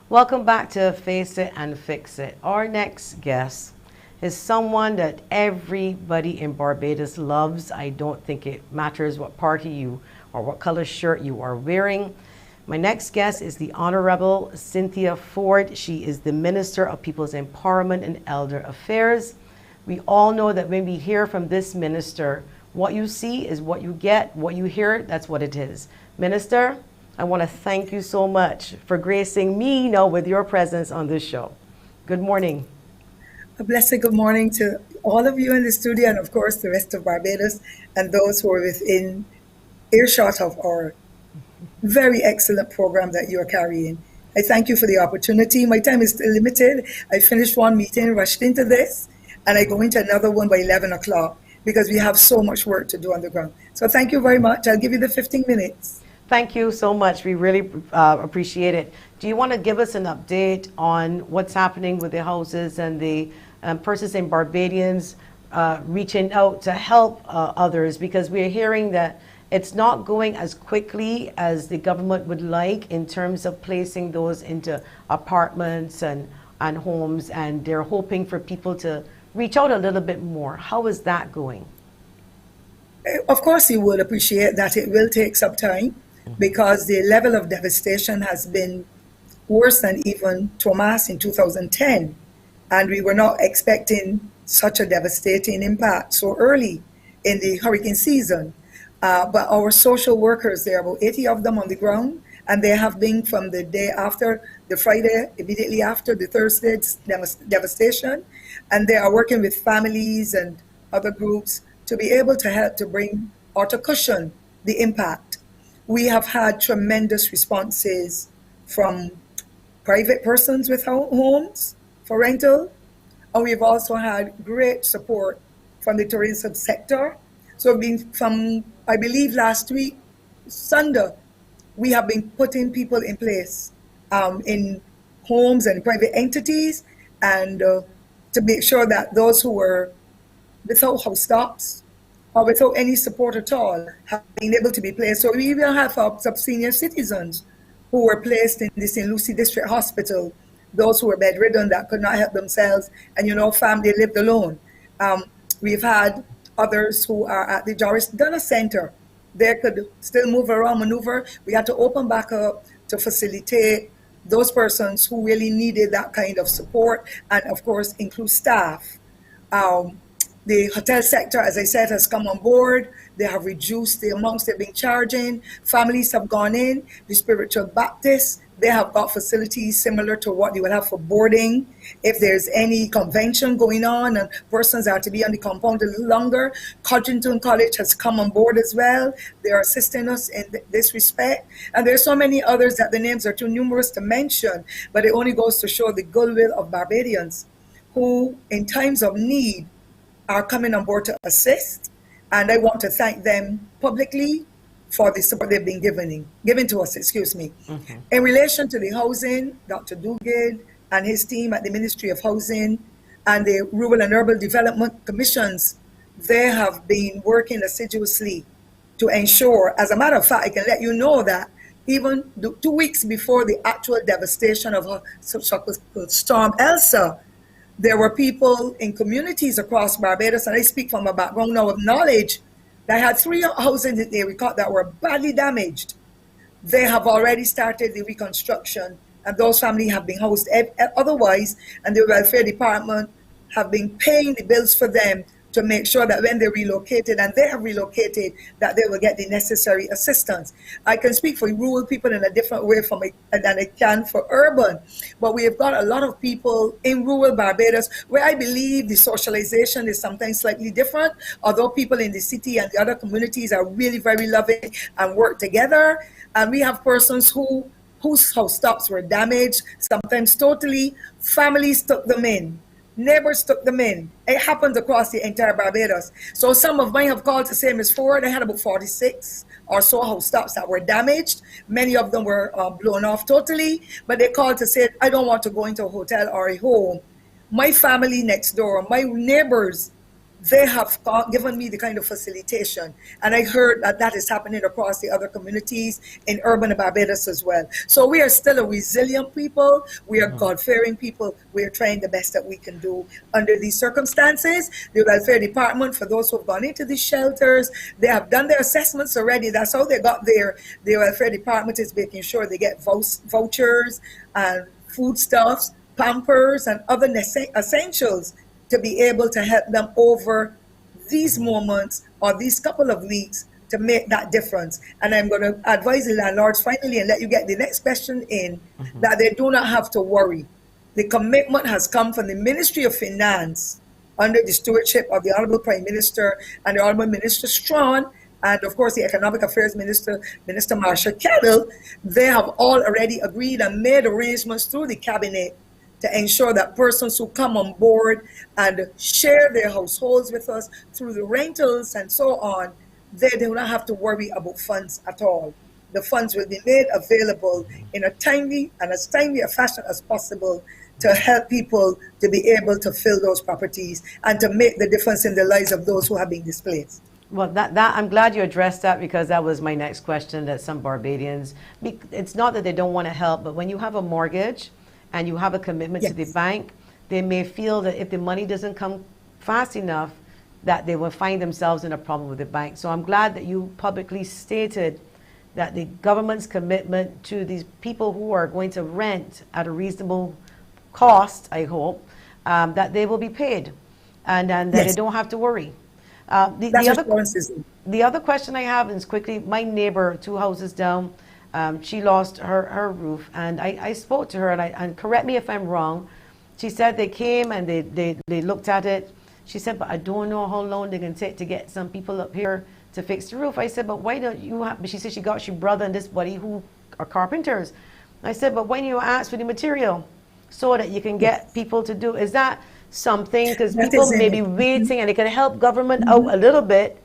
Welcome back to Face It and Fix It. Our next guest is someone that everybody in Barbados loves. I don't think it matters what party you or what color shirt you are wearing. My next guest is the Honorable Cynthia Forde. She is the Minister of People's Empowerment and Elder Affairs. We all know that when we hear from this minister, what you see is what you get, what you hear, that's what it is. Minister, I want to thank you so much for gracing me now with your presence on this show. Good morning. A blessed good morning to all of you in the studio and, of course, the rest of Barbados and those who are within earshot of our very excellent program that you are carrying. I thank you for the opportunity. My time is still limited. I finished one meeting, rushed into this, and I go into another one by 11 o'clock because we have so much work to do on the ground. So thank you very much. I'll give you the 15 minutes. Thank you so much. We really appreciate it. Do you want to give us an update on what's happening with the houses and the persons in Barbadians reaching out to help others? Because we're hearing that it's not going as quickly as the government would like in terms of placing those into apartments and homes, and they're hoping for people to reach out a little bit more. How is that going? Of course, you will appreciate that it will take some time, because the level of devastation has been worse than even Thomas in 2010. And we were not expecting such a devastating impact so early in the hurricane season. But our social workers, there are about 80 of them on the ground, and they have been from the day after, the Friday immediately after the Thursday's devastation, and they are working with families and other groups to be able to help to bring or to cushion the impact. We have had tremendous responses from private persons with homes for rental, and we've also had great support from the tourism sector. So being from, I believe last week, Sunday, we have been putting people in place in homes and private entities, and to make sure that those who were without house stops or without any support at all have been able to be placed. So we even have some senior citizens who were placed in the St. Lucie District Hospital, those who were bedridden that could not help themselves, and family lived alone. We've had others who are at the Joris Dunner Center. They could still move around, maneuver. We had to open back up to facilitate those persons who really needed that kind of support, and of course include staff. The hotel sector, as I said, has come on board. They have reduced the amounts they've been charging. Families have gone in. The Spiritual Baptists, they have got facilities similar to what you would have for boarding. If there's any convention going on and persons are to be on the compound a little longer, Codrington College has come on board as well. They are assisting us in this respect. And there's so many others that the names are too numerous to mention, but it only goes to show the goodwill of Barbadians who, in times of need, are coming on board to assist. And I want to thank them publicly for the support they've been given to us, Mm-hmm. In relation to the housing, Dr. Duguid and his team at the Ministry of Housing and the Rural and Urban Development Commissions, they have been working assiduously to ensure, as a matter of fact, I can let you know that even 2 weeks before the actual devastation of Storm Elsa, there were people in communities across Barbados, and I speak from a background now of knowledge, that had 3 houses in the area that were badly damaged. They have already started the reconstruction, and those families have been housed otherwise, and the welfare department have been paying the bills for them to make sure that when they're relocated, and they have relocated, that they will get the necessary assistance. I can speak for rural people in a different way than I can for urban, but we have got a lot of people in rural Barbados where I believe the socialization is sometimes slightly different, although people in the city and the other communities are really very loving and work together. And we have persons whose house stops were damaged, sometimes totally. Families took them in. Neighbors took them in. It happened across the entire Barbados. So some of mine have called to say, Ms. Forde, I had about 46 or so house stops that were damaged. Many of them were blown off totally, but they called to say, I don't want to go into a hotel or a home. My family next door, my neighbors, they have given me the kind of facilitation. And I heard that that is happening across the other communities in urban Barbados as well. So we are still a resilient people. We are God-fearing people. We are trying the best that we can do under these circumstances. The welfare department, for those who have gone into these shelters, they have done their assessments already. That's how they got there. The welfare department is making sure they get vouchers and foodstuffs, Pampers, and other essentials to be able to help them over these moments or these couple of weeks to make that difference. And I'm going to advise the landlords finally, and let you get the next question in, that they do not have to worry. The commitment has come from the Ministry of Finance under the stewardship of the Honorable Prime Minister and the Honorable Minister Strawn, and of course the Economic Affairs Minister, Minister Marshall-Clarke. They have all already agreed and made arrangements through the Cabinet to ensure that persons who come on board and share their households with us through the rentals and so on, they do not have to worry about funds at all. The funds will be made available in a timely and as timely a fashion as possible to help people to be able to fill those properties and to make the difference in the lives of those who have been displaced. Well, that I'm glad you addressed that, because that was my next question, that some Barbadians, it's not that they don't want to help, but when you have a mortgage and you have a commitment to the bank, they may feel that if the money doesn't come fast enough, that they will find themselves in a problem with the bank. So I'm glad that you publicly stated that the government's commitment to these people who are going to rent at a reasonable cost, I hope, that they will be paid, and that they don't have to worry. The other question I have is quickly, my neighbor 2 houses down, She lost her roof, and I spoke to her, and correct me if I'm wrong. She said they came and they looked at it. She said, but I don't know how long they can take to get some people up here to fix the roof. I said, but why don't you have, she said she got your brother and this buddy who are carpenters. I said, but why don't you ask for the material so that you can get people to do, is that something, because people may be waiting and it can help government out a little bit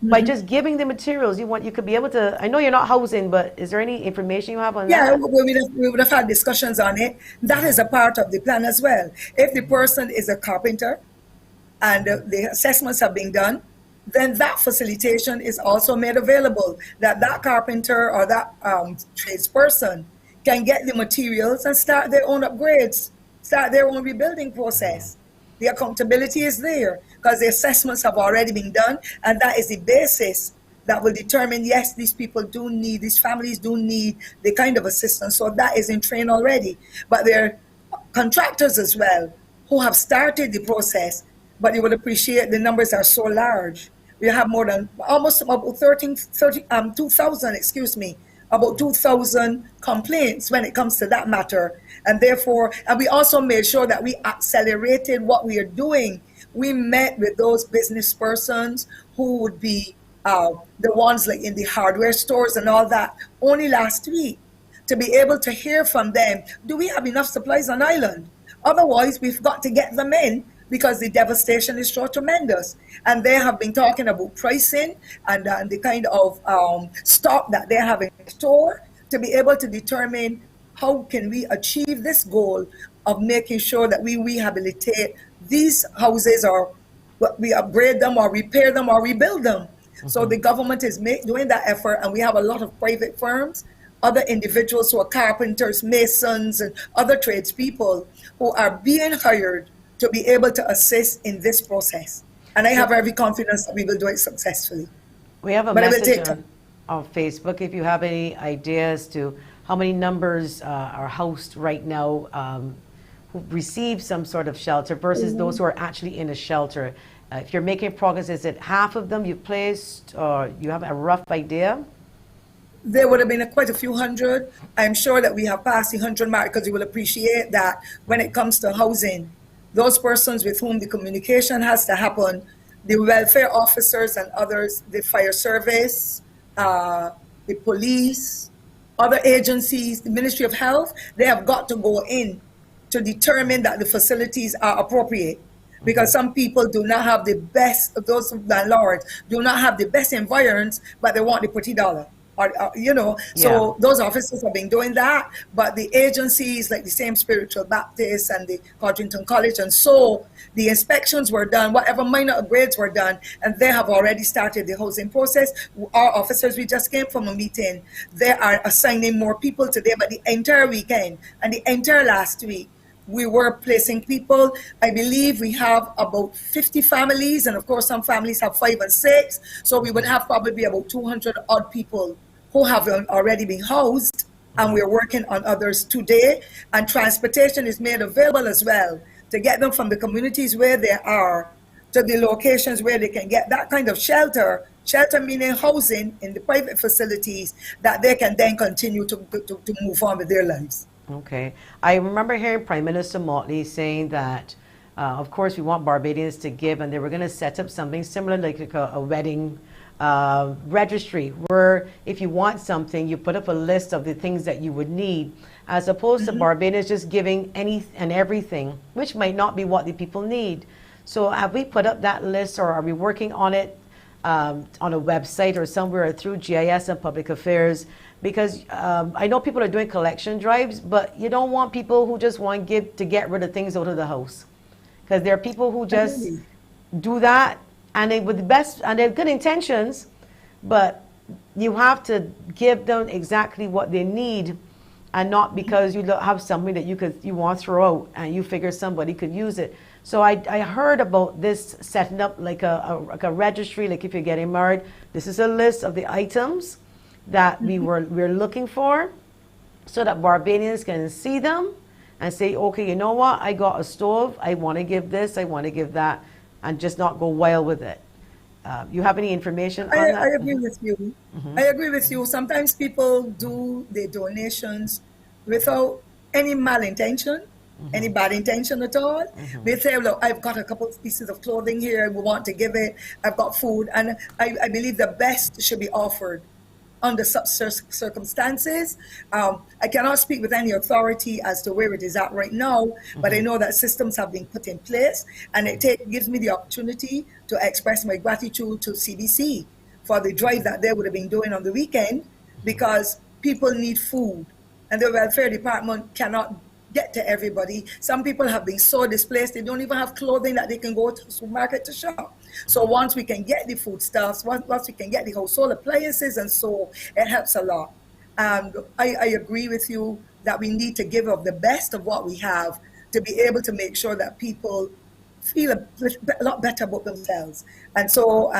by just giving the materials. You could be able to, I know you're not housing, but is there any information you have on that? Yeah, we would have had discussions on it. That is a part of the plan as well. If the person is a carpenter and the assessments have been done, then that facilitation is also made available, that carpenter or that tradesperson can get the materials and start their own upgrades, start their own rebuilding process. The accountability is there because the assessments have already been done, and that is the basis that will determine, yes, these people do need, these families do need the kind of assistance. So that is in train already. But there are contractors as well who have started the process, but you will appreciate the numbers are so large. We have more than almost about 2,000 complaints when it comes to that matter. And therefore, and we also made sure that we accelerated what we are doing. We met with those business persons who would be the ones like in the hardware stores and all that only last week, to be able to hear from them, do we have enough supplies on island? Otherwise, we've got to get them in because the devastation is so tremendous. And they have been talking about pricing and the kind of stock that they have in store to be able to determine how can we achieve this goal of making sure that we rehabilitate these houses, or we upgrade them or repair them or rebuild them. So the government is doing that effort, and we have a lot of private firms, other individuals who are carpenters, masons, and other tradespeople who are being hired to be able to assist in this process. And I have every confidence that we will do it successfully. We have a message on Facebook. If you have any ideas to how many numbers are housed right now who receive some sort of shelter versus those who are actually in a shelter. If you're making progress, is it half of them you've placed, or you have a rough idea? There would have been quite a few hundred. I'm sure that we have passed the 100 mark, because you will appreciate that when it comes to housing, those persons with whom the communication has to happen, the welfare officers and others, the fire service, the police, other agencies, the Ministry of Health, they have got to go in to determine that the facilities are appropriate. Because some people do not have the best, those landlords do not have the best environs, but they want the pretty dollar. So those officers have been doing that, but the agencies like the same Spiritual Baptist and the Codrington College, and so the inspections were done, whatever minor upgrades were done, and they have already started the housing process. Our officers, we just came from a meeting, they are assigning more people today, but the entire weekend and the entire last week, we were placing people. I believe we have about 50 families, and of course some families have 5 and 6, so we would have probably about 200 odd people who have already been housed, and we're working on others today. And transportation is made available as well to get them from the communities where they are to the locations where they can get that kind of shelter meaning housing in the private facilities, that they can then continue to move on with their lives. Okay. I remember hearing Prime Minister Motley saying that, of course, we want Barbadians to give, and they were going to set up something similar like a wedding registry, where if you want something, you put up a list of the things that you would need, as opposed to Barbadians just giving any and everything, which might not be what the people need. So have we put up that list, or are we working on it on a website or somewhere through GIS and Public Affairs? Because I know people are doing collection drives, but you don't want people who just want to get rid of things out of the house. Because there are people who just do that, and they with the best, and they have good intentions, but you have to give them exactly what they need, and not because you have something that you want to throw out and you figure somebody could use it. So I heard about this setting up like a registry, like if you're getting married, this is a list of the items that we're looking for, so that Barbadians can see them and say, okay, you know what, I got a stove, I want to give this, I want to give that, and just not go wild with it. You have any information I, on I that? agree with you. I agree with you. Sometimes people do the donations without any malintention, any bad intention at all. They say, look, I've got a couple of pieces of clothing here. We want to give it. I've got food. And I believe the best should be offered under such circumstances. I cannot speak with any authority as to where it is at right now, but I know that systems have been put in place, and gives me the opportunity to express my gratitude to CBC for the drive that they would have been doing on the weekend, because people need food, and the welfare department cannot get to everybody. Some people have been so displaced, they don't even have clothing that they can go to the supermarket to shop. So once we can get the foodstuffs, once we can get the household appliances and so, it helps a lot. And I agree with you that we need to give of the best of what we have to be able to make sure that people feel a lot better about themselves. And so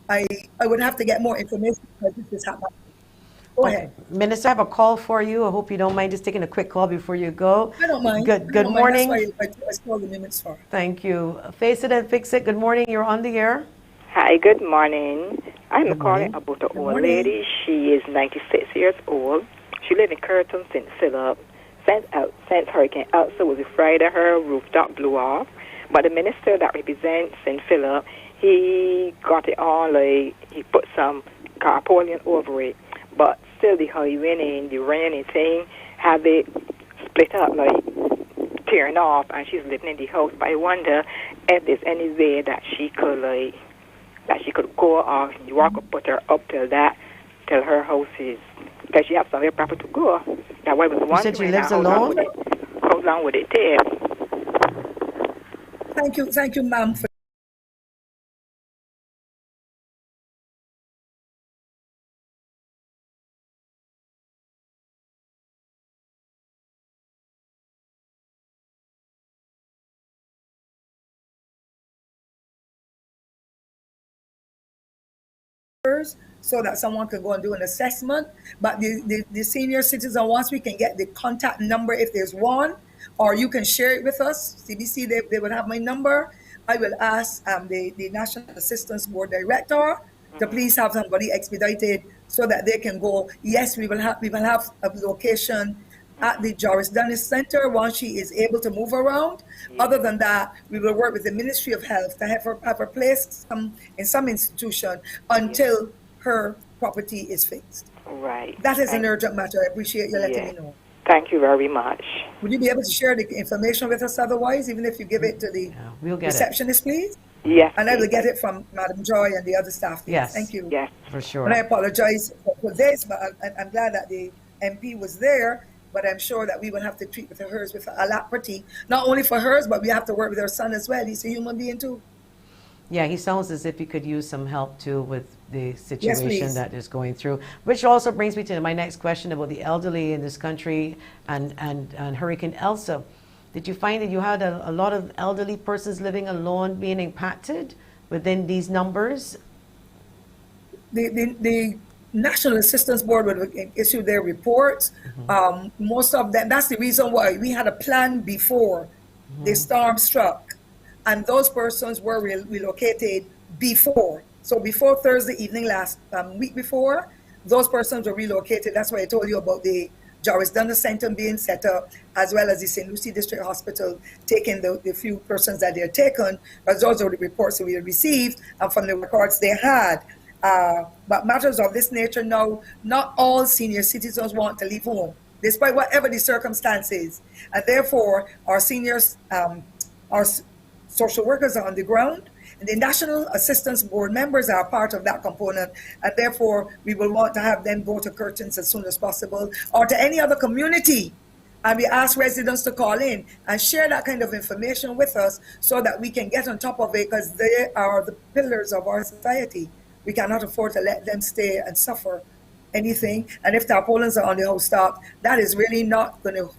I would have to get more information because this is happening. Go Okay. ahead. Minister, I have a call for you. I hope you don't mind just taking a quick call before you go. I don't mind. Good, I good don't mind. That's morning. why I stole the minutes for. Thank you. Face it and fix it. Good morning. You're on the air. Hi, good morning. I'm Good calling morning. about an Good old morning. lady. She is 96 years old. She lives in Curtin, St. Philip. Since Hurricane Elsa was a Friday, her rooftop blew off. But the minister that represents St. Philip, he got it on, like, he put some tarpaulin over it. But still the high wind and the rain and thing have it split up, like, tearing off, and she's living in the house. But I wonder if there's any way that she could, like, that she could go off, you walk up, put her up till her house is, because she has somewhere proper to go. That way, was You said she lives alone? How long would it take? Thank you, ma'am, for so that someone can go and do an assessment. But the senior citizen, once we can get the contact number, if there's one, or you can share it with us, CBC, they will have my number. I will ask the National Assistance Board Director to please have somebody expedited so that they can go. Yes, we will have a location at the Joris Dennis Center once she is able to move around. Other than that, we will work with the Ministry of Health to have her placed in some institution until her property is fixed. Right. That is an urgent matter. I appreciate you letting me know. Thank you very much. Would you be able to share the information with us otherwise, even if you give it to the Yeah, we'll get it. receptionist, please? Yes. And I will please. get it from Madam Joy and the other staff. There. Yes. Thank you. Yes. For sure. And I apologize for this, but I'm glad that the MP was there. But I'm sure that we will have to treat with hers with alacrity, not only for hers, but we have to work with her son as well. He's a human being too. Yeah, he sounds as if he could use some help too with the situation please. that is going through. Which also brings me to my next question about the elderly in this country and Hurricane Elsa. Did you find that you had a lot of elderly persons living alone being impacted within these numbers? The National Assistance Board would issue their reports. Most of them, that's the reason why we had a plan before the storm struck. And those persons were relocated before. So before Thursday evening last week before, those persons were relocated. That's why I told you about the Joris Dunner Center being set up, as well as the St. Lucie District Hospital taking the few persons that they're taken, because those are the reports that we received and from the records they had. But matters of this nature now, not all senior citizens want to leave home, despite whatever the circumstances. And therefore, our seniors, our social workers are on the ground, and the National Assistance Board members are part of that component, and therefore we will want to have them go to Curtains as soon as possible, or to any other community. And we ask residents to call in and share that kind of information with us so that we can get on top of it, because they are the pillars of our society. We cannot afford to let them stay and suffer anything. And if tarpaulins are on the house top, that is really not going to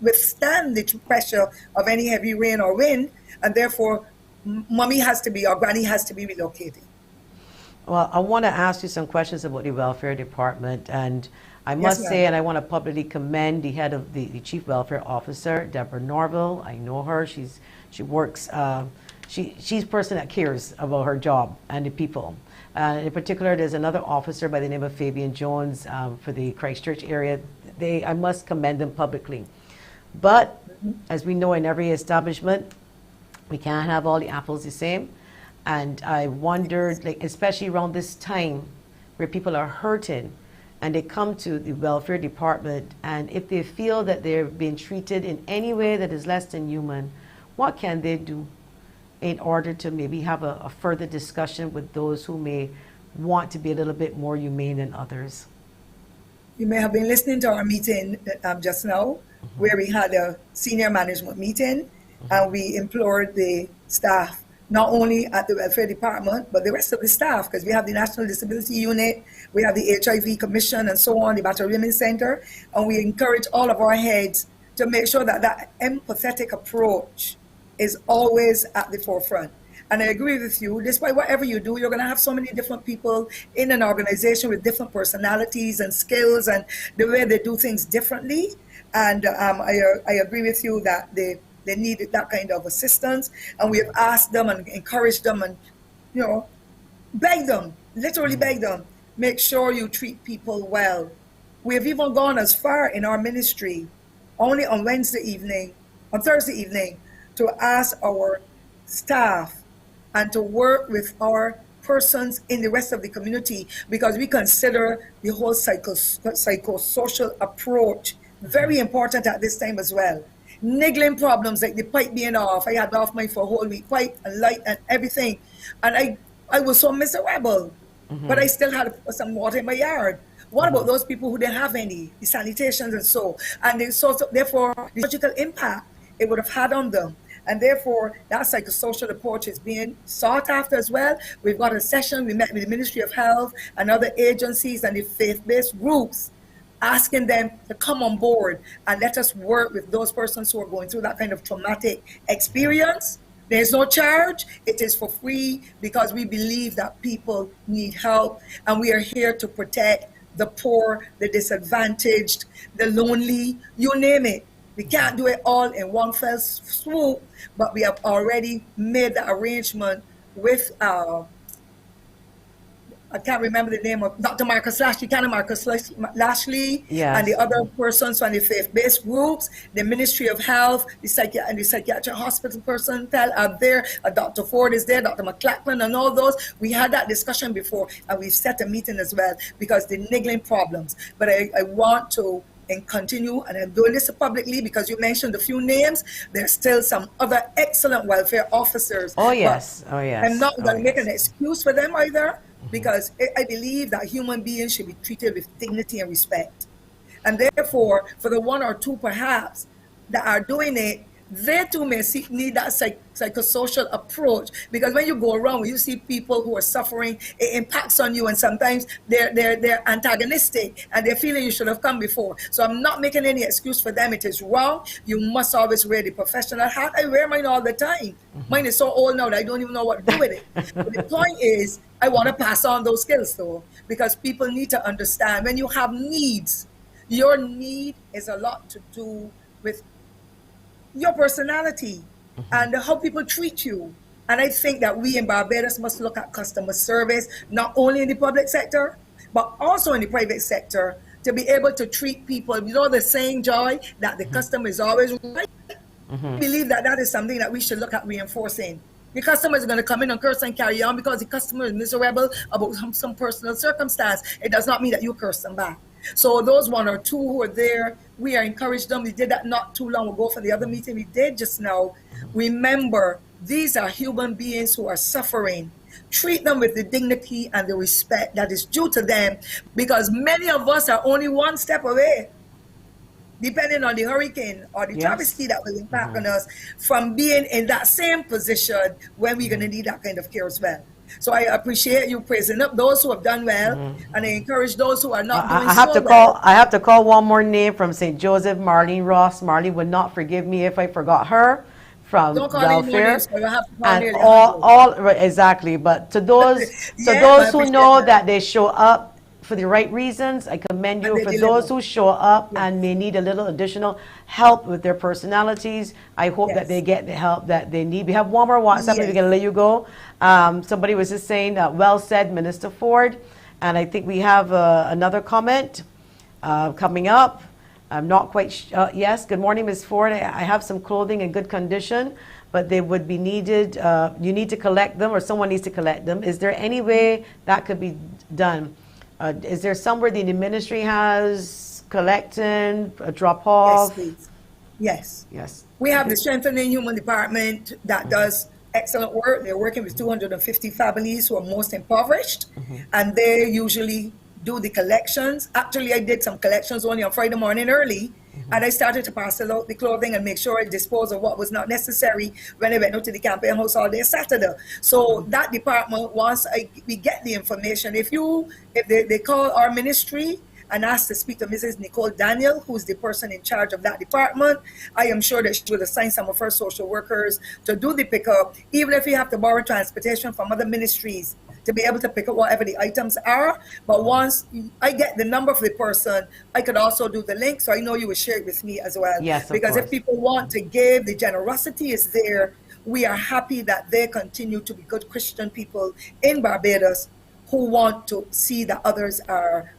withstand the pressure of any heavy rain or wind. And therefore, mommy has to be, or granny has to be relocated. Well, I want to ask you some questions about the welfare department, and I must say, and I want to publicly commend the head of the chief welfare officer, Deborah Norville. I know her. She works she's a person that cares about her job and the people. In particular, there's another officer by the name of Fabian Jones for the Christchurch area. I must commend them publicly. But as we know, in every establishment, we can't have all the apples the same. And I wondered, like, especially around this time where people are hurting and they come to the welfare department, and if they feel that they're being treated in any way that is less than human, what can they do in order to maybe have a further discussion with those who may want to be a little bit more humane than others? You may have been listening to our meeting just now, where we had a senior management meeting, and we implored the staff, not only at the welfare department, but the rest of the staff, because we have the National Disability Unit, we have the HIV Commission, and so on, the Battered Women's Center, and we encourage all of our heads to make sure that that empathetic approach is always at the forefront. And I agree with you, despite whatever you do, you're going to have so many different people in an organization with different personalities and skills and the way they do things differently. And I agree with you that they needed that kind of assistance. And we have asked them and encouraged them and, beg them, literally beg them, make sure you treat people well. We have even gone as far in our ministry, only on Thursday evening, to ask our staff and to work with our persons in the rest of the community, because we consider the whole psychosocial approach very important at this time as well. Niggling problems like the pipe being off. I had off mine for a whole week, pipe and light and everything. And I was so miserable, but I still had some water in my yard. What about those people who didn't have any, the sanitations and so? And therefore, the logical impact it would have had on them. And therefore, that psychosocial approach is being sought after as well. We've got a session, we met with the Ministry of Health and other agencies and the faith-based groups, asking them to come on board and let us work with those persons who are going through that kind of traumatic experience. There's no charge, it is for free, because we believe that people need help, and we are here to protect the poor, the disadvantaged, the lonely, you name it. We can't do it all in one fell swoop, but we have already made the arrangement with, I can't remember the name of Dr. Marcus Lashley, Yes. And the other persons from the faith-based groups, the Ministry of Health, the psychiatric hospital personnel are there, Dr. Forde is there, Dr. McLachlan, and all those. We had that discussion before, and we've set a meeting as well, because the niggling problems. But I want to continue, and I'm doing this publicly because you mentioned a few names. There's still some other excellent welfare officers. Oh yes, I'm not going to make an excuse for them either, because I believe that human beings should be treated with dignity and respect. And therefore, for the one or two perhaps that are doing it, they too may need that psychosocial approach, because when you go around, when you see people who are suffering, it impacts on you, and sometimes they're antagonistic and they're feeling you should have come before. So I'm not making any excuse for them. It is wrong. You must always wear the professional hat. I wear mine all the time. Mine is so old now that I don't even know what to do with it. But the point is, I want to pass on those skills though, because people need to understand when you have needs, your need is a lot to do with your personality and how people treat you. And I think that we in Barbados must look at customer service, not only in the public sector, but also in the private sector, to be able to treat people, the saying, Joy, that the customer is always right. I believe that is something that we should look at reinforcing. The customer is going to come in and curse and carry on because the customer is miserable about some personal circumstance. It does not mean that you curse them back. So those one or two who are there, we are encouraged them. We did that not too long ago for the other meeting we did just now. Remember, these are human beings who are suffering. Treat them with the dignity and the respect that is due to them, because many of us are only one step away, depending on the hurricane or the travesty that will impact on us, from being in that same position when we're going to need that kind of care as well. So I appreciate you praising up those who have done well, and I encourage those who are not doing well. I have to call one more name from St. Joseph, Marlene Ross. Marlene would not forgive me if I forgot her from welfare. And exactly. But to those who know that they show up for the right reasons. I commend you And they for deliver. those who show up Yes. and may need a little additional help with their personalities. I hope that Yes. they get the help that they need. We have one more WhatsApp, and we're Yes. going to let you go. Somebody was just saying, well said, Minister Forde. And I think we have another comment coming up. I'm not quite yes, good morning, Ms. Forde. I have some clothing in good condition, but they would be needed. You need to collect them, or someone needs to collect them. Is there any way that could be done? Is there somewhere the ministry has collecting, a drop Yes, off? please. Yes. Yes. We have the Strengthening Human Department that does excellent work. They're working with 250 families who are most impoverished, and they usually do the collections. Actually, I did some collections only on Friday morning early, and I started to parcel out the clothing and make sure I dispose of what was not necessary when I went out to the campaign house all day Saturday. So that department, once we get the information, if they call our ministry and ask to speak to Mrs. Nicole Daniel, who's the person in charge of that department, I am sure that she will assign some of her social workers to do the pickup, even if we have to borrow transportation from other ministries to be able to pick up whatever the items are. But once I get the number of the person, I could also do the link, so I know you will share it with me as well. Yes, of because course. if people want to give, the generosity is there. We are happy that they continue to be good Christian people in Barbados who want to see that others are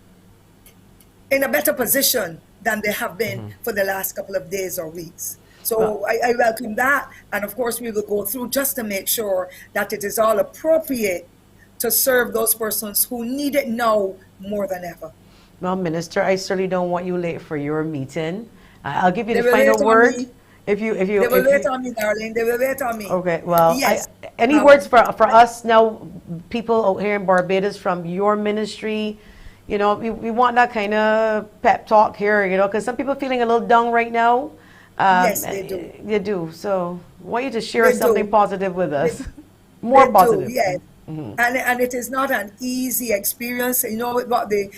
in a better position than they have been for the last couple of days or weeks. So I welcome that. And of course, we will go through just to make sure that it is all appropriate to serve those persons who need it now more than ever. Well, Minister, I certainly don't want you late for your meeting. I'll give you They the will final wait on word. me. If you, They will wait on me, darling. They will wait on me. okay, well, Yes. any words for us now, people out here in Barbados from your ministry? You know, we want that kind of pep talk here, you know, because some people are feeling a little down right now. Yes, they do. They do. So I want you to share They something do. positive with us. More They positive. do, yes. And it is not an easy experience. You know what the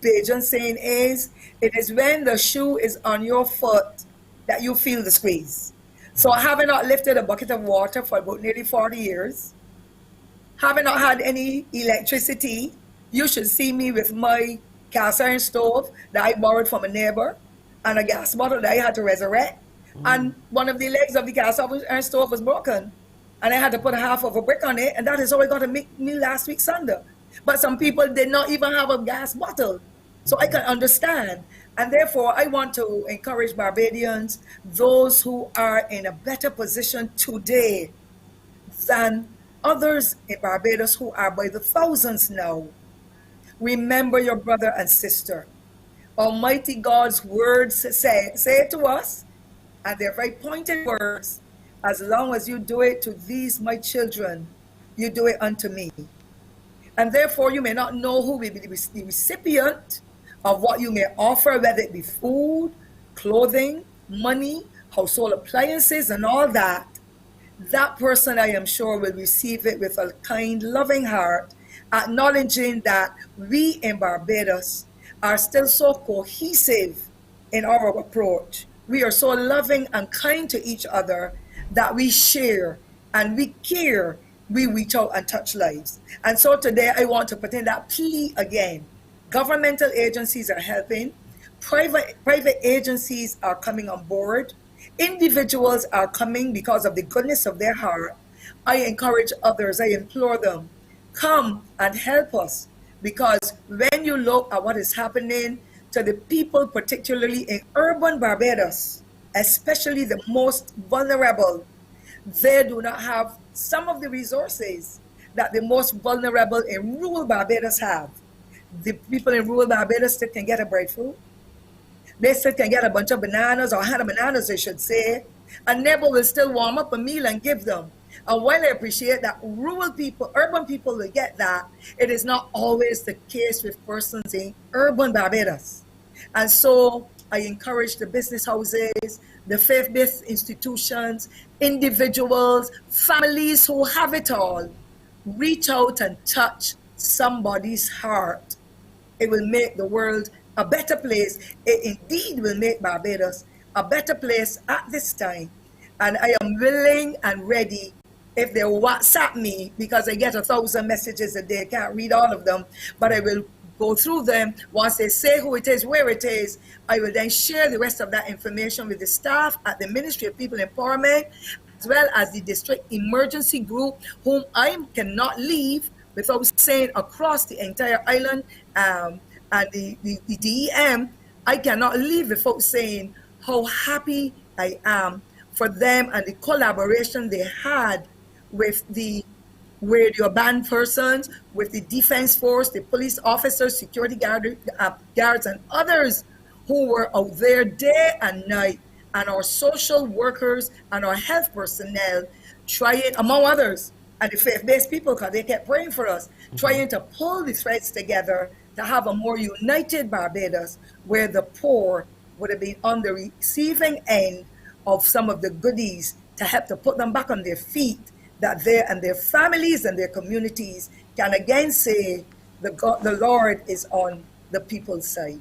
Bajan saying is, it is when the shoe is on your foot that you feel the squeeze. So having not lifted a bucket of water for about nearly 40 years, having not had any electricity, you should see me with my cast iron stove that I borrowed from a neighbor and a gas bottle that I had to resurrect. And one of the legs of the cast iron stove was broken. And I had to put a half of a brick on it, and that is how I got a meal last week Sunday. But some people did not even have a gas bottle. So I can understand. And therefore, I want to encourage Barbadians, those who are in a better position today than others in Barbados who are by the thousands now. Remember your brother and sister. Almighty God's words say it to us, and they're very pointed words. As long as you do it to these my children, you do it unto me. And therefore you may not know who will be the recipient of what you may offer, whether it be food, clothing, money, household appliances, and all that. That person, I am sure, will receive it with a kind, loving heart, acknowledging that we in Barbados are still so cohesive in our approach. We are so loving and kind to each other that we share and we care, we reach out and touch lives. And so today I want to put in that plea again. Governmental agencies are helping, private agencies are coming on board, individuals are coming because of the goodness of their heart. I encourage others, I implore them, come and help us, because when you look at what is happening to the people, particularly in urban Barbados, especially the most vulnerable, they do not have some of the resources that the most vulnerable in rural Barbados have. The people in rural Barbados still can get a breadfruit. They still can get a bunch of bananas, or a hand of bananas, I should say. A neighbor will still warm up a meal and give them. And while I appreciate that rural people, urban people will get that, it is not always the case with persons in urban Barbados. And so I encourage the business houses, the faith-based institutions, individuals, families who have it all, reach out and touch somebody's heart. It will make the world a better place. It indeed will make Barbados a better place at this time. And I am willing and ready, if they WhatsApp me, because I get 1,000 messages a day, I can't read all of them, but I will go through them. Once they say who it is, where it is, I will then share the rest of that information with the staff at the Ministry of People Empowerment, as well as the district emergency group, whom I cannot leave without saying across the entire island, and the DEM, I cannot leave without saying how happy I am for them and the collaboration they had with the radio band persons, with the defense force, the police officers, security guards, and others who were out there day and night, and our social workers and our health personnel trying, among others, and the faith-based people, because they kept praying for us, trying to pull the threads together to have a more united Barbados, where the poor would have been on the receiving end of some of the goodies to help to put them back on their feet, that they and their families and their communities can again say the Lord is on the people's side.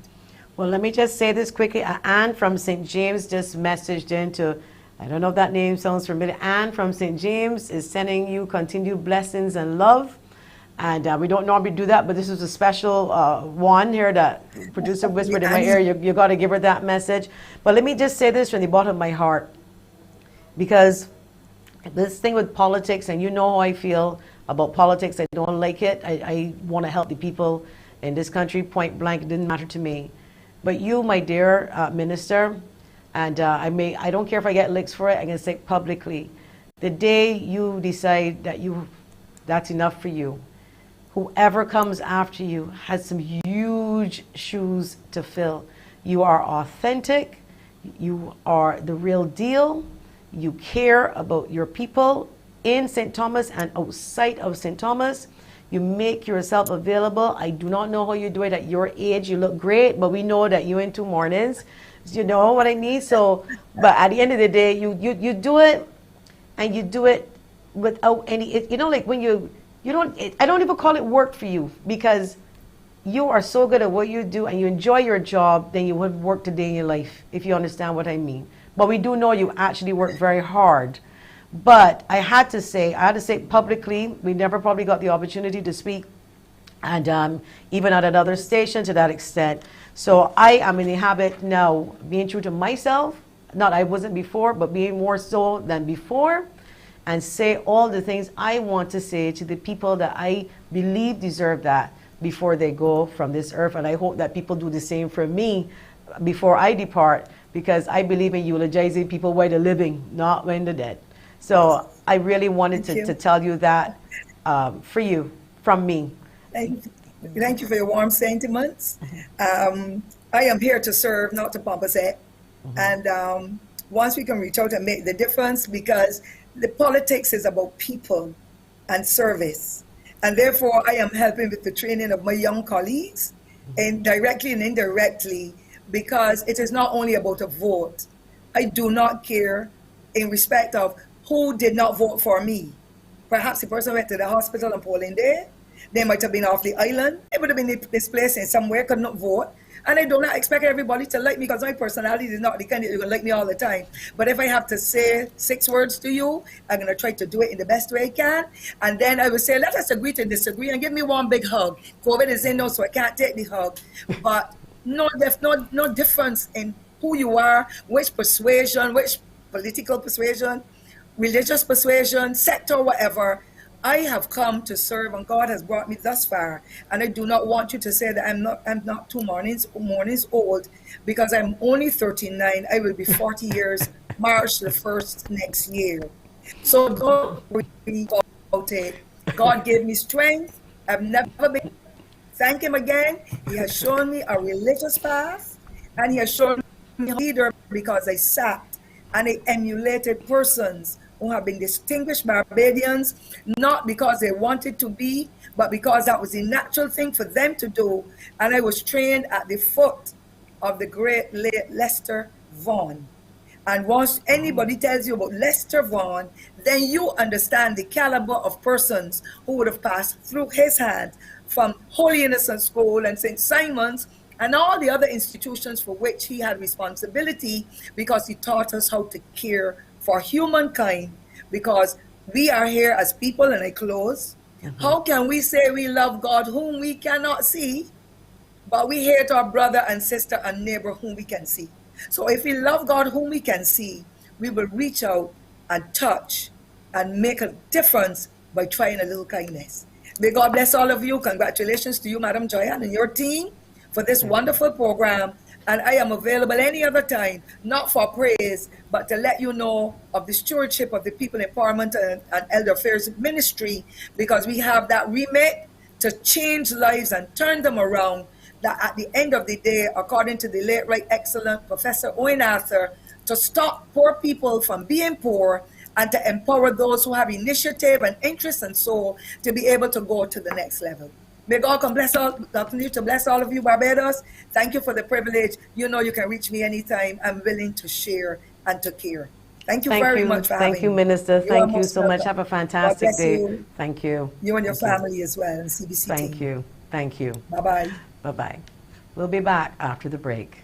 Well, let me just say this quickly. Anne from St. James just messaged into, I don't know if that name sounds familiar. Anne from St. James is sending you continued blessings and love. And we don't normally do that, but this is a special one here that producer whispered in my ear. You got to give her that message. But let me just say this from the bottom of my heart, because this thing with politics, and you know how I feel about politics. I don't like it. I want to help the people in this country, point blank. It didn't matter to me. But you, my dear minister, and I don't care if I get licks for it, I can say it publicly. The day you decide that that's enough for you, whoever comes after you has some huge shoes to fill. You are authentic. You are the real deal. You care about your people in St. Thomas and outside of St. Thomas. You make yourself available. I do not know how you do it at your age. You look great, but we know that you in 2 mornings. You know what I mean? So, but at the end of the day, you do it, and you do it without any, like when I don't even call it work for you, because you are so good at what you do and you enjoy your job, then you would work a day in your life, if you understand what I mean. But we do know you actually work very hard. But I had to say publicly, we never probably got the opportunity to speak, and even at another station to that extent. So I am in the habit now, being true to myself, not I wasn't before, but being more so than before, and say all the things I want to say to the people that I believe deserve that before they go from this earth. And I hope that people do the same for me before I depart, because I believe in eulogizing people while they're living, not when they're dead. So I really wanted to tell you that for you, from me. Thank you for your warm sentiments. I am here to serve, not to pump us up. And once we can reach out and make the difference, because the politics is about people and service. And therefore, I am helping with the training of my young colleagues, and directly and indirectly, because it is not only about a vote. I do not care in respect of who did not vote for me. Perhaps the person went to the hospital and polling there. They might have been off the island. They would have been displaced in somewhere, could not vote. And I do not expect everybody to like me, because my personality is not the kind that you're going to like me all the time. But if I have to say 6 words to you, I'm going to try to do it in the best way I can. And then I will say, let us agree to disagree, and give me one big hug. COVID is in now, so I can't take the hug. But no difference in who you are, which persuasion, which political persuasion, religious persuasion, sector, whatever. I have come to serve, and God has brought me thus far. And I do not want you to say that I'm not 2 mornings old, because I'm only 39. I will be 40 years March the 1st next year. So God gave me strength. I've never been. Thank him again. He has shown me a religious path, and he has shown me a leader, because I sat and I emulated persons who have been distinguished Barbadians, not because they wanted to be, but because that was the natural thing for them to do. And I was trained at the foot of the great late Lester Vaughan. And once anybody tells you about Lester Vaughan, then you understand the caliber of persons who would have passed through his hands, from Holy Innocents School and St. Simon's and all the other institutions for which he had responsibility, because he taught us how to care for humankind, because we are here as people. And I close. How can we say we love God whom we cannot see? but we hate our brother and sister and neighbor whom we can see. So if we love God whom we can see, we will reach out and touch and make a difference by trying a little kindness. May God bless all of you. Congratulations to you, Madam Joyanne, and your team for this wonderful program. And I am available any other time, not for praise, but to let you know of the stewardship of the People Empowerment and Elder Affairs Ministry, because we have that remit to change lives and turn them around, that at the end of the day, according to the late right excellent Professor Owen Arthur, to stop poor people from being poor and to empower those who have initiative and interest and soul to be able to go to the next level. May God continue to bless all of you, Barbados. Thank you for the privilege. You know you can reach me anytime. I'm willing to share and to care. Thank you very much for having me. Thank you, Minister. Thank you so much. welcome. Have a fantastic God bless day. you. Thank you. You and your Thank you. family as well, and CBC Thank team. you. Thank you. Bye-bye. Bye-bye. We'll be back after the break.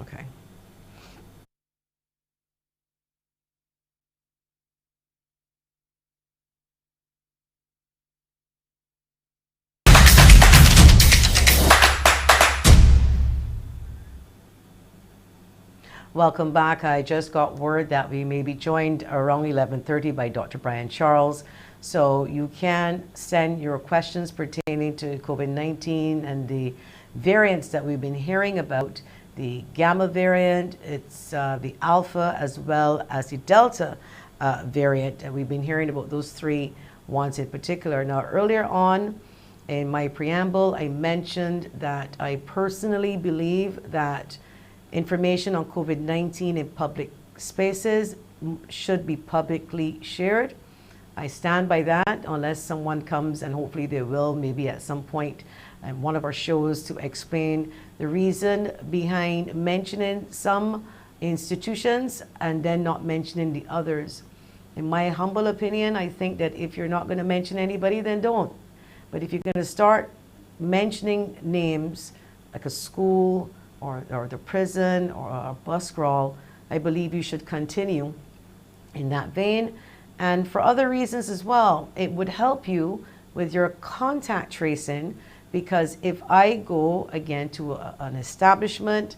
Okay. Welcome back. I just got word that we may be joined around 11:30 by Dr. Brian Charles. So you can send your questions pertaining to COVID-19 and the variants that we've been hearing about. The Gamma variant, it's the Alpha as well as the Delta variant. And we've been hearing about those three ones in particular. Now, earlier on in my preamble, I mentioned that I personally believe that information on COVID-19 in public spaces should be publicly shared. I stand by that unless someone comes, and hopefully they will, maybe at some point in one of our shows, to explain the reason behind mentioning some institutions and then not mentioning the others. In my humble opinion, I think that if you're not going to mention anybody, then don't. But if you're going to start mentioning names like a school, or the prison or a bus crawl, I believe you should continue in that vein. And for other reasons as well, it would help you with your contact tracing, because if I go again to an establishment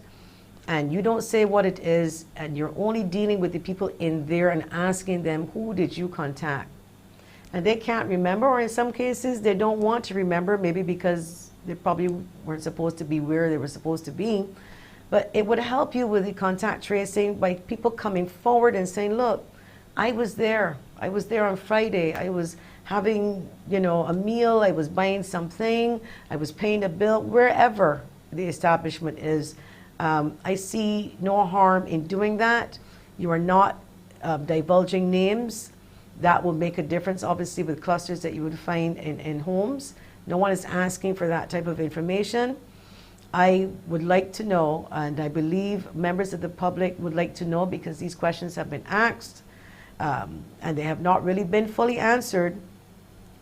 and you don't say what it is and you're only dealing with the people in there and asking them, who did you contact? And they can't remember, or in some cases they don't want to remember, maybe because they probably weren't supposed to be where they were supposed to be. But it would help you with the contact tracing by people coming forward and saying, look, I was there on Friday. I was having, a meal. I was buying something. I was paying a bill, wherever the establishment is. I see no harm in doing that. You are not divulging names. That will make a difference, obviously, with clusters that you would find in homes. No one is asking for that type of information. I would like to know, and I believe members of the public would like to know, because these questions have been asked and they have not really been fully answered.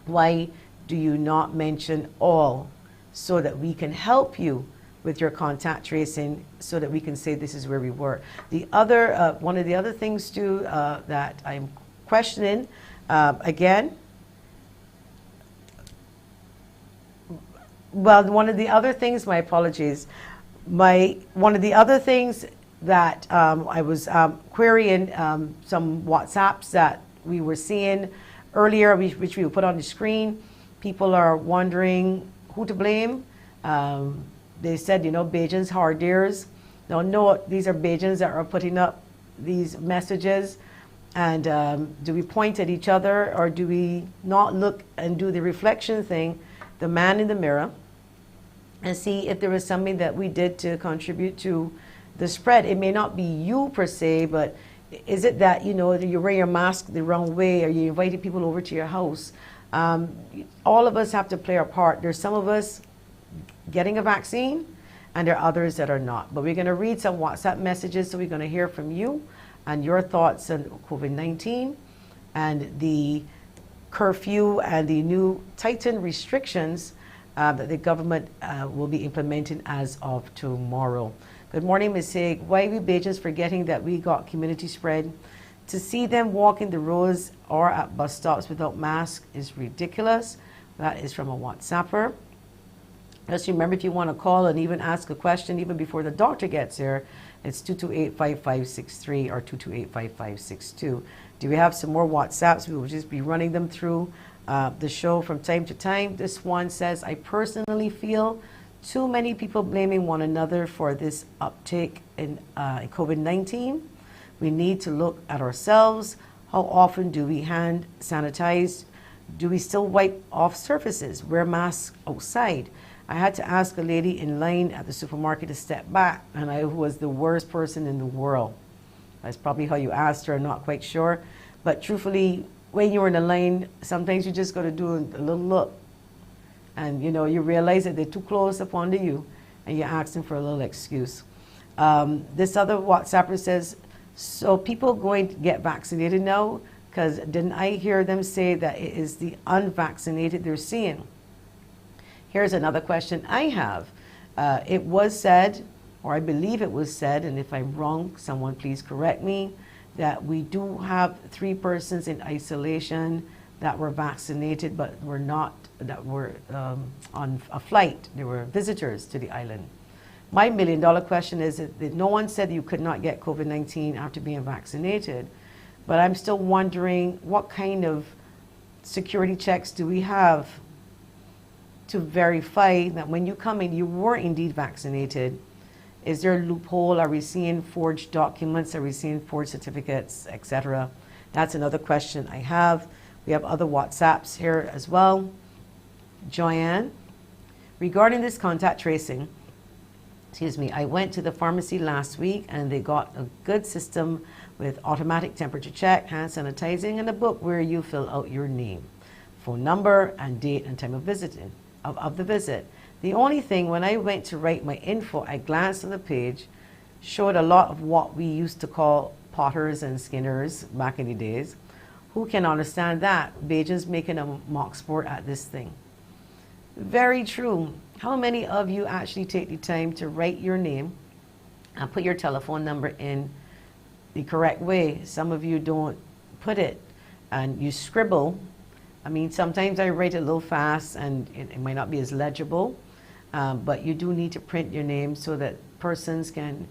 Why do you not mention all, so that we can help you with your contact tracing, so that we can say this is where we were? The other, one of the other things too that I'm questioning, again, well, one of the other things, my apologies, one of the other things that I was querying some WhatsApps that we were seeing earlier, which we will put on the screen. People are wondering who to blame. They said, you know, Bajans, hard ears. No, these are Bajans that are putting up these messages. And do we point at each other, or do we not look and do the reflection thing, the man in the mirror, and see if there was something that we did to contribute to the spread? It may not be you per se, but is it that, you know, you wear your mask the wrong way, or you invited people over to your house? All of us have to play our part. There's some of us getting a vaccine, and there are others that are not. But we're going to read some WhatsApp messages, so we're going to hear from you and your thoughts on COVID-19 and the curfew and the new tightened restrictions that the government will be implementing as of tomorrow. Good morning, Ms. Haig. Why are we Bajans forgetting that we got community spread? To see them walking the roads or at bus stops without masks is ridiculous. That is from a WhatsApper. Just remember, if you want to call and even ask a question even before the doctor gets here, it's 228-5563 or 228-5562. Do we have some more WhatsApps? We will just be running them through the show from time to time. This one says, I personally feel too many people blaming one another for this uptake in COVID-19. We need to look at ourselves. How often do we hand sanitize? Do we still wipe off surfaces? Wear masks outside? I had to ask a lady in line at the supermarket to step back, and I was the worst person in the world. That's probably how you asked her, I'm not quite sure. But truthfully, when you're in a line, sometimes you just got to do a little look. And you know, you realize that they're too close up onto you, and you're asking for a little excuse. This other WhatsApper says, so people going to get vaccinated now? Because didn't I hear them say that it is the unvaccinated they're seeing? Here's another question I have. It was said, or I believe it was said, and if I'm wrong, someone please correct me, that we do have 3 persons in isolation that were vaccinated but were not, that were on a flight. They were visitors to the island. My $1 million question is that no one said you could not get COVID-19 after being vaccinated, but I'm still wondering what kind of security checks do we have to verify that when you come in, you were indeed vaccinated? Is there a loophole? Are we seeing forged documents? Are we seeing forged certificates, etc.? That's another question I have. We have other WhatsApps here as well. Joanne, regarding this contact tracing, excuse me, I went to the pharmacy last week and they got a good system with automatic temperature check, hand sanitizing, and a book where you fill out your name, phone number, and date and time of visiting. Of the visit. The only thing, when I went to write my info, I glanced on the page, showed a lot of what we used to call potters and skinners back in the days. Who can understand that? Bajans making a mock sport at this thing. Very true. How many of you actually take the time to write your name and put your telephone number in the correct way? Some of you don't put it, and you scribble. I mean, sometimes I write a little fast and it might not be as legible, but you do need to print your name so that persons can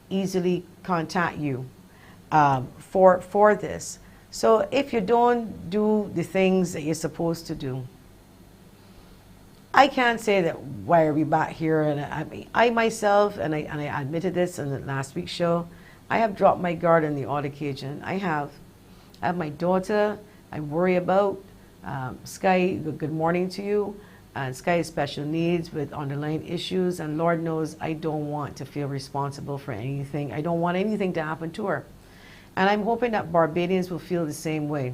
easily contact you for this. So if you don't do the things that you're supposed to do, I can't say that why are we back here. And I myself, and I admitted this in the last week's show, I have dropped my guard on the odd occasion. I have my daughter I worry about. Sky, good morning to you. And Sky has special needs with underlying issues, and Lord knows I don't want to feel responsible for anything. I don't want anything to happen to her. And I'm hoping that Barbadians will feel the same way,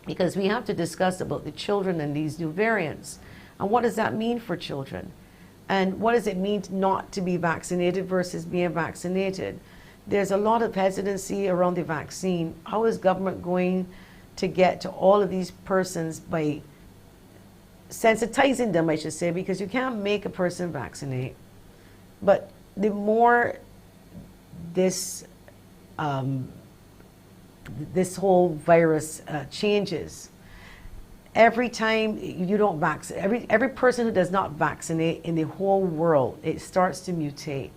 because we have to discuss about the children and these new variants. And what does that mean for children? And what does it mean not to be vaccinated versus being vaccinated? There's a lot of hesitancy around the vaccine. How is government going to get to all of these persons by sensitizing them, I should say, because you can't make a person vaccinate. But the more this this whole virus changes, every time you don't vaccinate, every person who does not vaccinate in the whole world, it starts to mutate.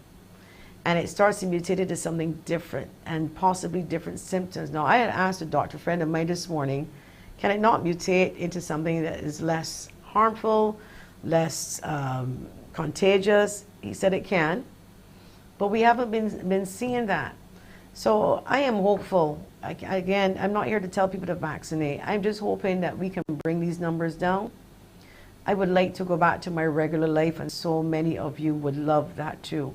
And it starts to mutate into something different and possibly different symptoms. Now, I had asked a doctor friend of mine this morning, can it not mutate into something that is less harmful, less contagious? He said it can, but we haven't been seeing that. So I am hopeful. Again, I'm not here to tell people to vaccinate. I'm just hoping that we can bring these numbers down. I would like to go back to my regular life, and so many of you would love that too.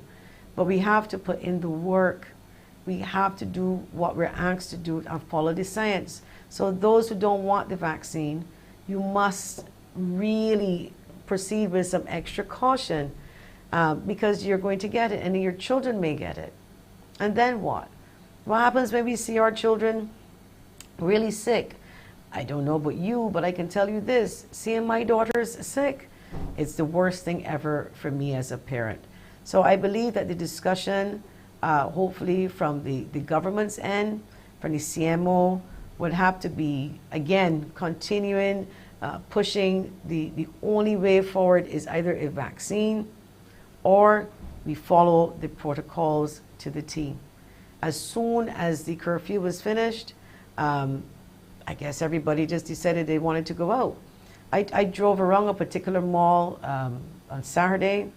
But we have to put in the work. We have to do what we're asked to do and follow the science. So those who don't want the vaccine, you must really proceed with some extra caution because you're going to get it, and your children may get it. And then what? What happens when we see our children really sick? I don't know about you, but I can tell you this. Seeing my daughters sick, it's the worst thing ever for me as a parent. So I believe that the discussion, hopefully from the government's end, from the CMO, would have to be, again, continuing, pushing the only way forward is either a vaccine or we follow the protocols to the T. As soon as the curfew was finished, I guess everybody just decided they wanted to go out. I drove around a particular mall on Saturday,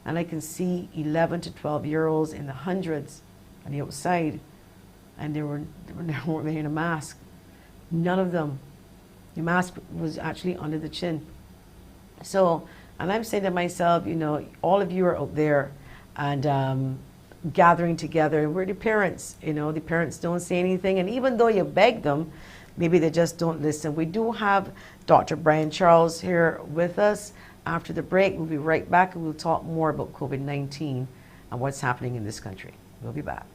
and I can see 11 to 12-year-olds in the hundreds on the outside, and they weren't wearing a mask. None of them. The mask was actually under the chin. So, and I'm saying to myself, you know, all of you are out there and gathering together, and we're the parents. You know, the parents don't say anything, and even though you beg them, maybe they just don't listen. We do have Dr. Brian Charles here with us. After the break, we'll be right back and we'll talk more about COVID-19 and what's happening in this country. We'll be back.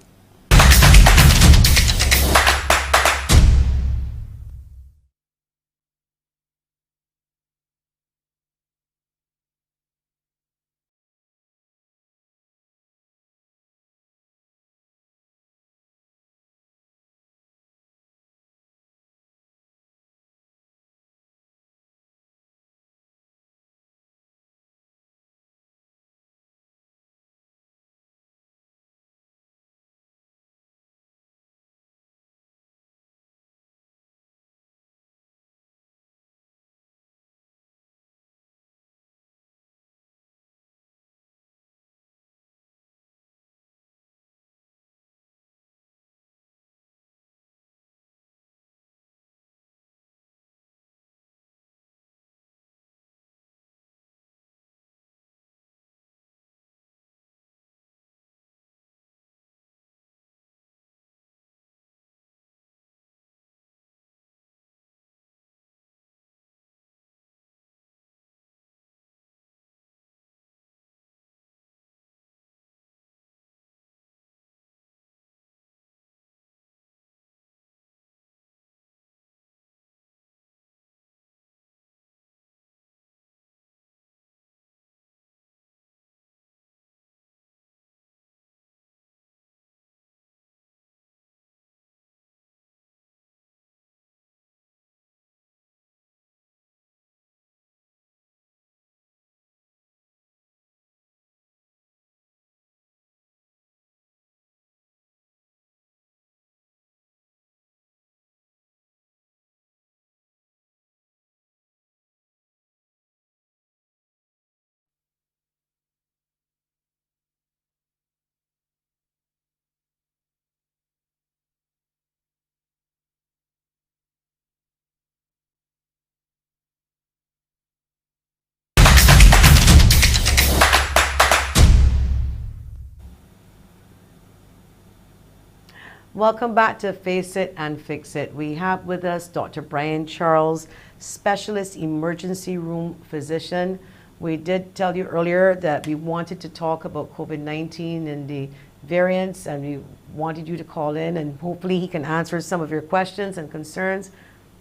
Welcome back to Face It and Fix It. We have with us Dr. Brian Charles, Specialist Emergency Room Physician We did tell you earlier that we wanted to talk about COVID-19 and the variants, and we wanted you to call in, and hopefully he can answer some of your questions and concerns.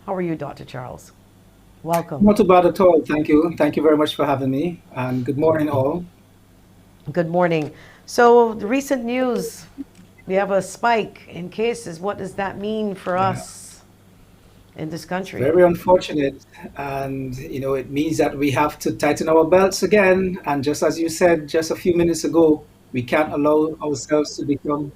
How are you, Dr. Charles? Welcome. Not too bad at all. Thank you. Thank you very much for having me. And good morning, all. Good morning. So the recent news, we have a spike in cases. What does that mean for us in this country? Very unfortunate. And, it means that we have to tighten our belts again. And just as you said just a few minutes ago, we can't allow ourselves to become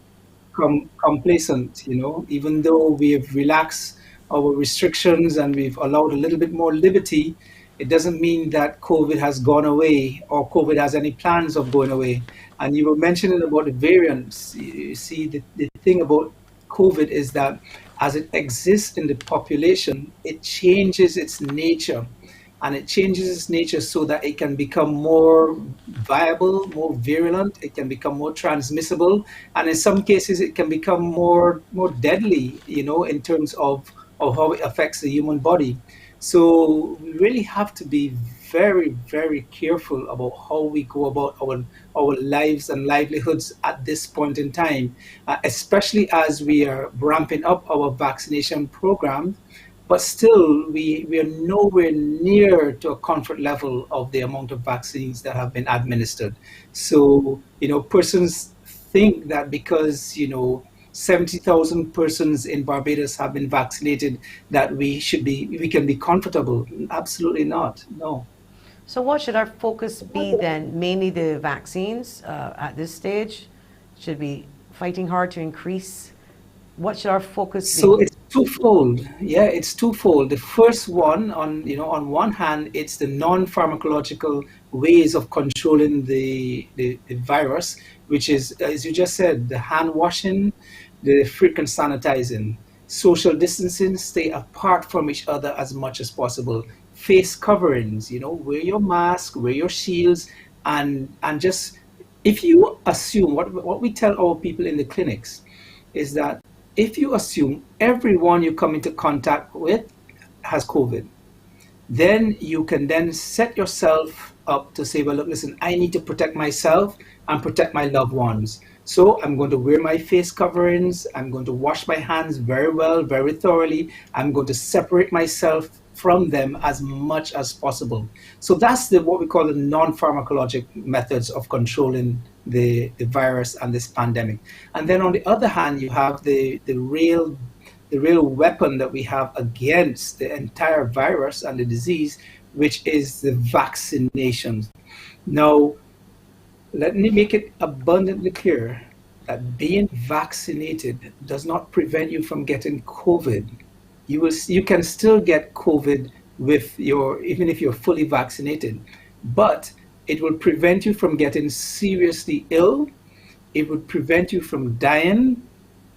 complacent, even though we've relaxed our restrictions and we've allowed a little bit more liberty. It doesn't mean that COVID has gone away or COVID has any plans of going away. And you were mentioning about the variants. You see, the thing about COVID is that as it exists in the population, it changes its nature. And it changes its nature so that it can become more viable, more virulent, it can become more transmissible. And in some cases, it can become more deadly, in terms of how it affects the human body. So we really have to be very, very careful about how we go about our lives and livelihoods at this point in time, especially as we are ramping up our vaccination program. But still, we are nowhere near to a comfort level of the amount of vaccines that have been administered. So, persons think that because, 70,000 persons in Barbados have been vaccinated, that we can be comfortable. Absolutely not. No. So what should our focus be then? Mainly the vaccines at this stage? Should we fighting hard to increase? What should our focus be? So it's twofold. Yeah, it's twofold. The first one, on one hand, it's the non-pharmacological ways of controlling the virus, which is, as you just said, the hand washing, the frequent sanitizing, social distancing, stay apart from each other as much as possible, face coverings, wear your mask, wear your shields, and just, if you assume, what we tell our people in the clinics is that if you assume everyone you come into contact with has COVID, then you can then set yourself up to say, well, look, listen, I need to protect myself and protect my loved ones. So I'm going to wear my face coverings. I'm going to wash my hands very well, very thoroughly. I'm going to separate myself from them as much as possible. So that's what we call the non-pharmacologic methods of controlling the virus and this pandemic. And then on the other hand, you have the real weapon that we have against the entire virus and the disease, which is the vaccinations. Now, let me make it abundantly clear that being vaccinated does not prevent you from getting COVID. You can still get COVID even if you're fully vaccinated, but it will prevent you from getting seriously ill. It would prevent you from dying.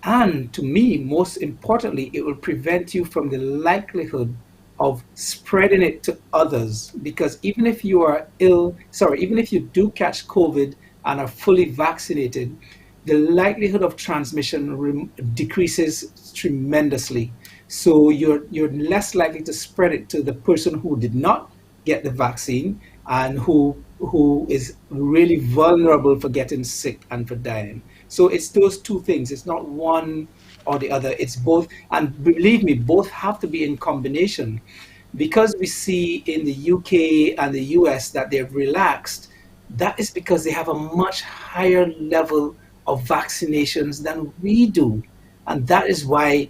And to me, most importantly, it will prevent you from the likelihood of spreading it to others. Because even if you do catch COVID and are fully vaccinated, the likelihood of transmission decreases tremendously. So you're less likely to spread it to the person who did not get the vaccine and who is really vulnerable for getting sick and for dying. So it's those two things. It's not one or the other. It's both. And believe me, both have to be in combination. Because we see in the UK and the US that they've relaxed, that is because they have a much higher level of vaccinations than we do. And that is why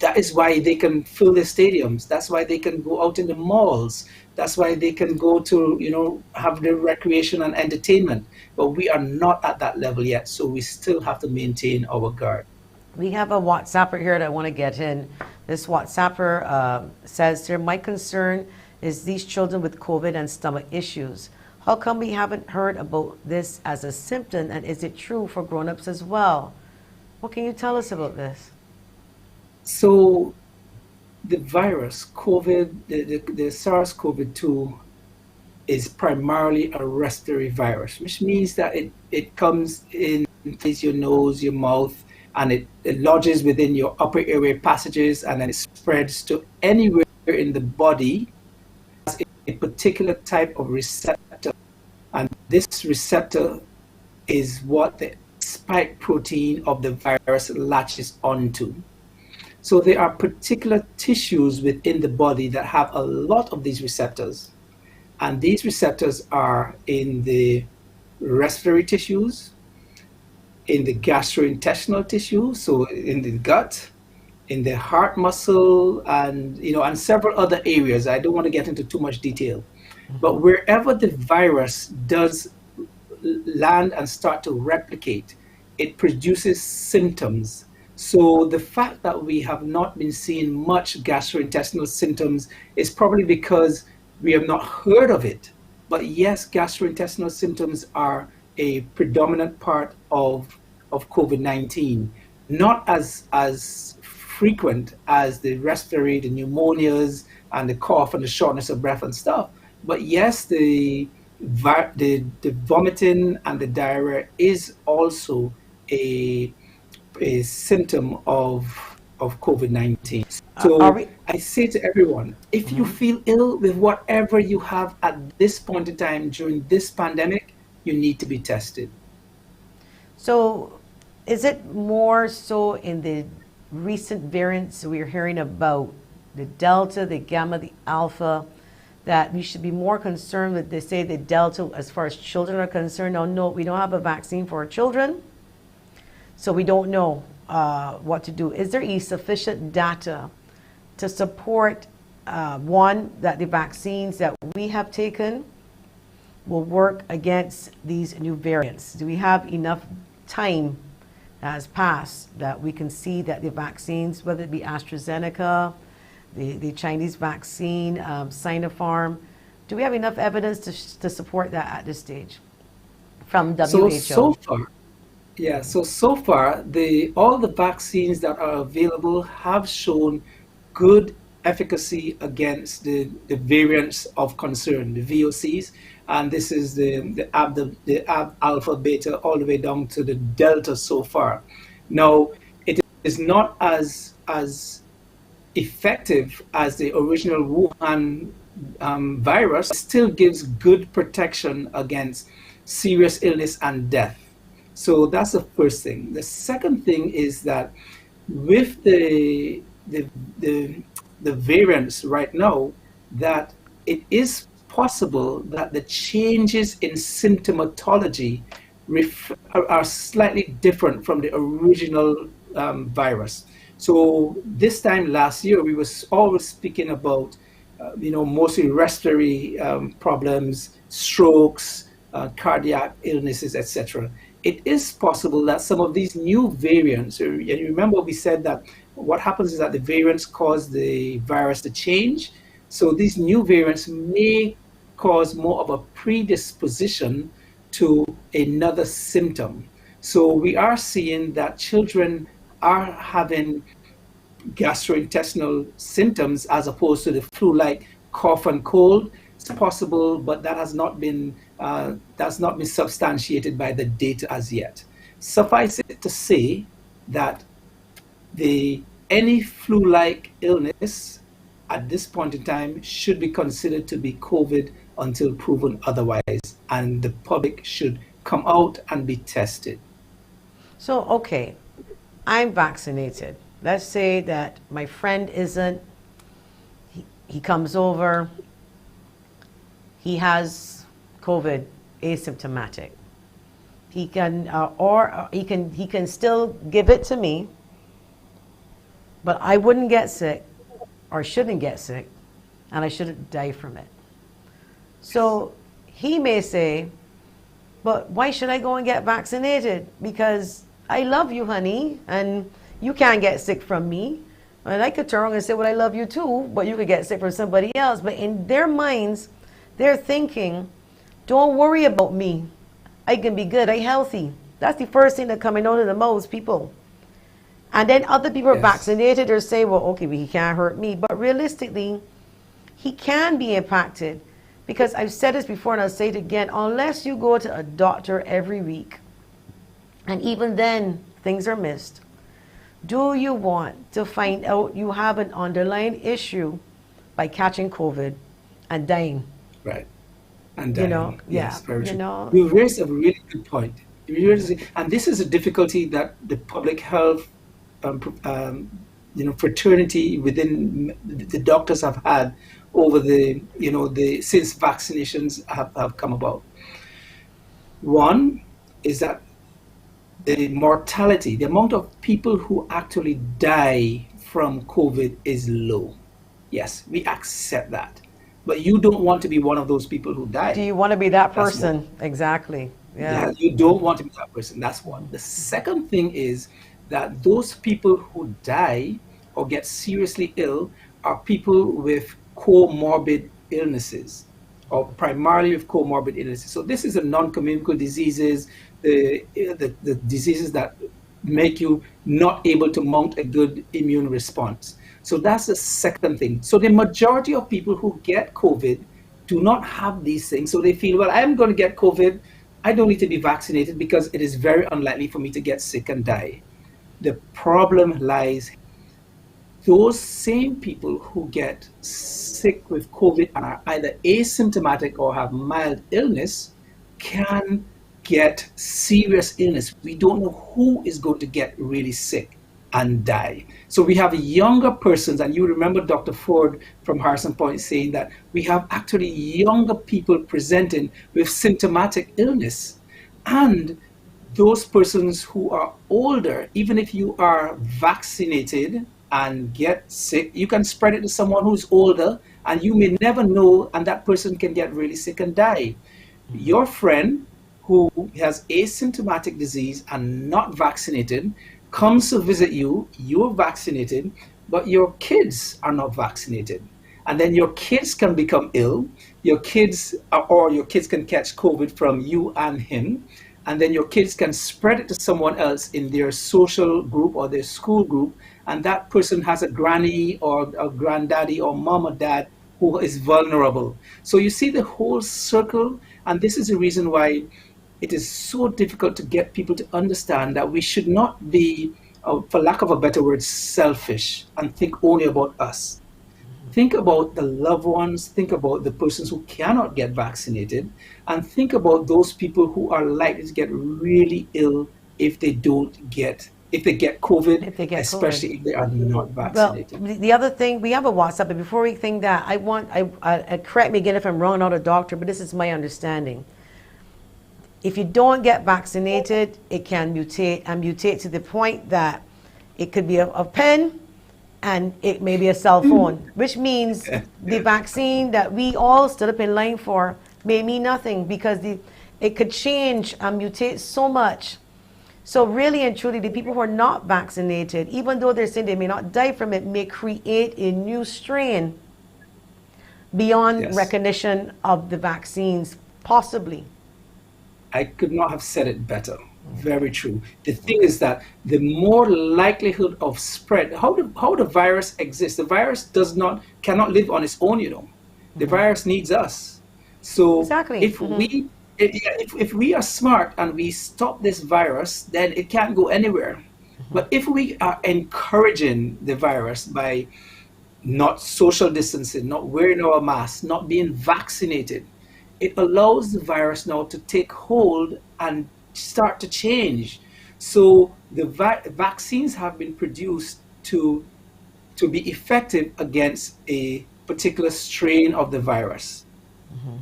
they can fill their stadiums. That's why they can go out in the malls. That's why they can go to, have their recreation and entertainment. But we are not at that level yet. So we still have to maintain our guard. We have a WhatsApper here that I want to get in. This WhatsApper says here, my concern is these children with COVID and stomach issues. How come we haven't heard about this as a symptom, and is it true for grown-ups as well? What can you tell us about this? So the virus, COVID, the SARS-CoV-2 is primarily a respiratory virus, which means that it comes in your nose, your mouth, and it lodges within your upper airway passages, and then it spreads to anywhere in the body as a particular type of receptor And this receptor is what the spike protein of the virus latches onto. So there are particular tissues within the body that have a lot of these receptors. And these receptors are in the respiratory tissues, in the gastrointestinal tissue, so in the gut, in the heart muscle, and several other areas. I don't want to get into too much detail. But wherever the virus does land and start to replicate, it produces symptoms. So the fact that we have not been seeing much gastrointestinal symptoms is probably because we have not heard of it. But yes, gastrointestinal symptoms are a predominant part of COVID-19, not as frequent as the respiratory, the pneumonias, and the cough and the shortness of breath and stuff. But yes, the vomiting and the diarrhea is also a symptom of COVID-19. So I say to everyone, if you feel ill with whatever you have at this point in time during this pandemic, you need to be tested. So is it more so in the recent variants we're hearing about, the Delta, the Gamma, the Alpha, that we should be more concerned with? They say the Delta as far as children are concerned? Now, no, we don't have a vaccine for our children, so we don't know what to do. Is there sufficient data to support, one, that the vaccines that we have taken will work against these new variants? Do we have enough time that has passed that we can see that the vaccines, whether it be AstraZeneca, the Chinese vaccine, Sinopharm, do we have enough evidence to support that at this stage from WHO? So far, all the vaccines that are available have shown good efficacy against the variants of concern, the VOCs, and this is the alpha, beta, all the way down to the delta so far. Now, it is not as effective as the original Wuhan virus. It still gives good protection against serious illness and death. So that's the first thing. The second thing is that with the variants right now, that it is possible that the changes in symptomatology are slightly different from the original virus. So this time last year, we were always speaking about, mostly respiratory problems, strokes, cardiac illnesses, etc. It is possible that some of these new variants, and you remember we said that what happens is that the variants cause the virus to change. So these new variants may cause more of a predisposition to another symptom. So we are seeing that children are having gastrointestinal symptoms as opposed to the flu-like cough and cold. It's possible, but that has not been substantiated by the data as yet. Suffice it to say that any flu-like illness at this point in time should be considered to be COVID until proven otherwise, and the public should come out and be tested. So, okay, I'm vaccinated. Let's say that my friend isn't. He comes over. He has COVID, asymptomatic. He can, or he can still give it to me, but I wouldn't get sick, or shouldn't get sick, and I shouldn't die from it. So he may say, but why should I go and get vaccinated? Because I love you, honey, and you can't get sick from me. And I could turn around and say, well, I love you too, but you could get sick from somebody else. But in their minds, they're thinking, don't worry about me. I can be good, I'm healthy. That's the first thing that coming out of the most people. And then other people are vaccinated or say, well, okay, but he can't hurt me. But realistically, he can be impacted. Because I've said this before and I'll say it again, unless you go to a doctor every week, and even then things are missed, do you want to find out you have an underlying issue by catching COVID and dying? Right. And You know, dying. yeah, Yes, very you true. know, You raised a really good point. And this is a difficulty that the public health, fraternity within the doctors have had over the since vaccinations have come about. One is that the mortality, the amount of people who actually die from COVID is low. Yes, we accept that. But you don't want to be one of those people who do die. you want to be that That's one. person? Exactly. Yeah. Yeah, you don't want to be that person. That's one. The second thing is that those people who die or get seriously ill are people with comorbid illnesses, or primarily with comorbid illnesses. So this is the non-communicable diseases, the diseases that make you not able to mount a good immune response. So that's the second thing. So the majority of people who get COVID do not have these things. So they feel, well, I'm going to get COVID. I don't need to be vaccinated because it is very unlikely for me to get sick and die. The problem lies those same people who get sick with COVID and are either asymptomatic or have mild illness can get serious illness. We don't know who is going to get really sick and die. So we have younger persons, and you remember Dr. Forde from Harrison Point saying that we have actually younger people presenting with symptomatic illness. And those persons who are older, even if you are vaccinated and get sick, you can spread it to someone who's older, and you may never know, and that person can get really sick and die. Your friend who has asymptomatic disease and not vaccinated comes to visit you, you're vaccinated, but your kids are not vaccinated. And then your kids can become ill, your kids can catch COVID from you and him, and then your kids can spread it to someone else in their social group or their school group, and that person has a granny or a granddaddy or mom or dad who is vulnerable. So you see the whole circle, and this is the reason why it is so difficult to get people to understand that we should not be, for lack of a better word, selfish and think only about us. Think about the loved ones, think about the persons who cannot get vaccinated, and think about those people who are likely to get really ill if they get COVID, If they get especially COVID. if they are not Well, vaccinated. the other thing, we have a WhatsApp, but before we think that, correct me again if I'm wrong, I'm not a doctor, but this is my understanding. If you don't get vaccinated, it can mutate to the point that it could be a pen and it may be a cell phone, which means the vaccine that we all stood up in line for may mean nothing because it could change and mutate so much. So really and truly, the people who are not vaccinated, even though they're saying they may not die from it, may create a new strain beyond Yes. recognition of the vaccines, possibly. I could not have said it better. Very true. The thing is that the more likelihood of spread, how the virus exists, the virus cannot live on its own, The virus needs us. So Exactly. if we are smart and we stop this virus, then it can't go anywhere. But if we are encouraging the virus by not social distancing, not wearing our masks, not being vaccinated, it allows the virus now to take hold and start to change. So the vaccines have been produced to be effective against a particular strain of the virus.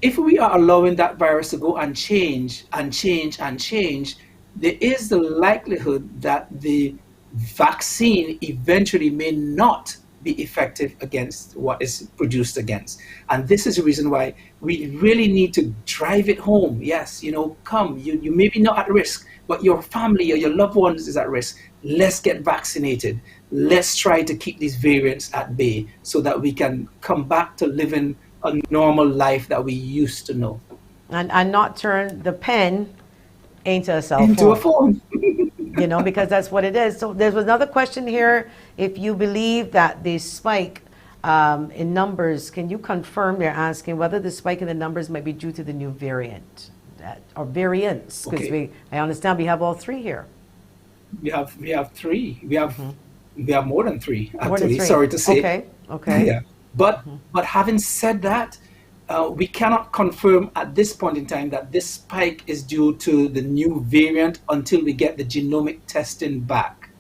If we are allowing that virus to go and change and change and change, there is the likelihood that the vaccine eventually may not be effective against what is produced against. And this is the reason why we really need to drive it home. Yes, come, you may be not at risk, but your family or your loved ones is at risk. Let's get vaccinated. Let's try to keep these variants at bay so that we can come back to living a normal life that we used to know. And not turn the pen into a cell Into a phone. phone. Because that's what it is. So there's another question here. If you believe that the spike in numbers, can you confirm, they're asking whether the spike in the numbers might be due to the new variant or variants? Because Okay. I understand we have all three here. We have three. We have more than three, More than actually. three. Sorry to say. Okay. Yeah. But having said that, we cannot confirm at this point in time that this spike is due to the new variant until we get the genomic testing back.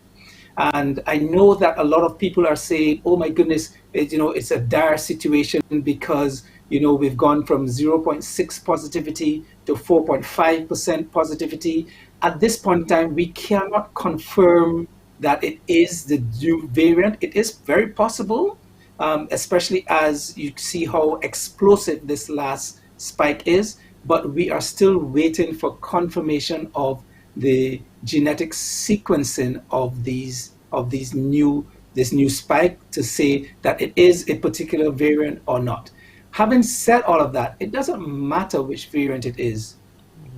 And I know that a lot of people are saying, "Oh my goodness, it's a dire situation because we've gone from 0.6 positivity to 4.5% positivity." At this point in time, we cannot confirm that it is the new variant. It is very possible, especially as you see how explosive this last spike is. But we are still waiting for confirmation of the genetic sequencing of this new spike to say that it is a particular variant or not. Having said all of that, it doesn't matter which variant it is.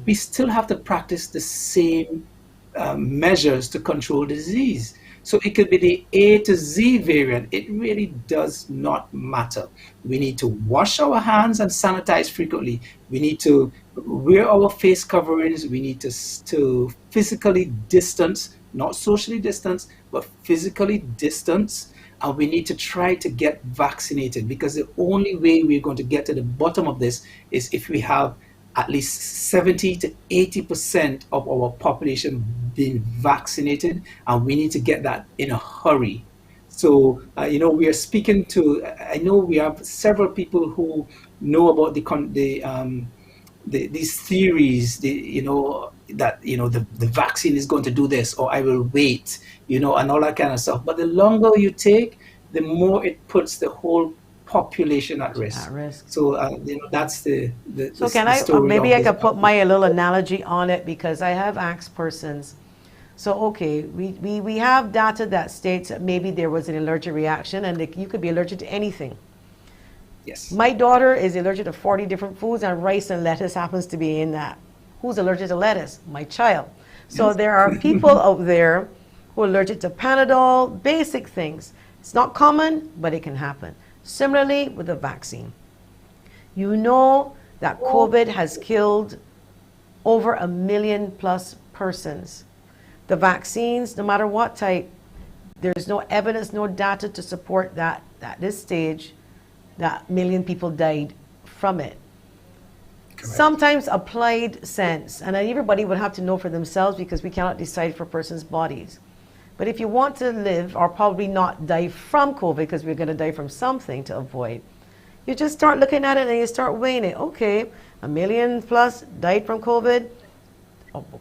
We still have to practice the same measures to control the disease. So it could be the A to Z variant. It really does not matter. We need to wash our hands and sanitize frequently. We need to wear our face coverings. We need to physically distance, not socially distance, but physically distance. And we need to try to get vaccinated, because the only way we're going to get to the bottom of this is if we have at least 70 to 80% of our population being vaccinated, and we need to get that in a hurry. So, we are speaking to, I know we have several people who know about these theories, that the vaccine is going to do this, or I will wait, and all that kind of stuff. But the longer you take, the more it puts the whole population at risk. So that's the so can story. Maybe I could put my little analogy on it, because I have asked persons. So okay, we have data that states that maybe there was an allergic reaction, and you could be allergic to anything. Yes. My daughter is allergic to 40 different foods, and rice and lettuce happens to be in that. Who's allergic to lettuce? My child. So there are people out there who are allergic to Panadol, basic things. It's not common, but it can happen. Similarly with the vaccine. You know that COVID has killed over 1 million plus persons. The vaccines, no matter what type, there's no evidence, no data to support that at this stage, that 1 million people died from it. Correct. Sometimes applied sense, and everybody would have to know for themselves, because we cannot decide for persons' bodies. But if you want to live, or probably not die from COVID, because we're going to die from something to avoid, you just start looking at it and you start weighing it. Okay, 1 million plus died from COVID.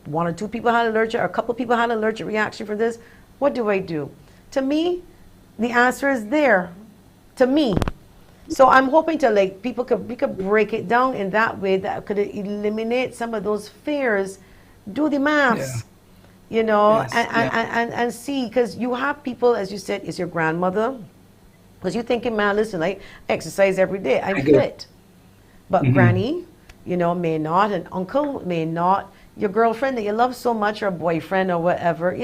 1 or 2 people had allergic, or a couple people had an allergic reaction for this. What do I do? To me, the answer is there. To me. So I'm hoping to we could break it down in that way that could eliminate some of those fears. Do the maths, Yes, and see, because you have people, as you said, is your grandmother, because you're thinking, man, listen, I exercise every day, I'm fit. But granny, may not, and uncle may not, your girlfriend that you love so much, or boyfriend or whatever,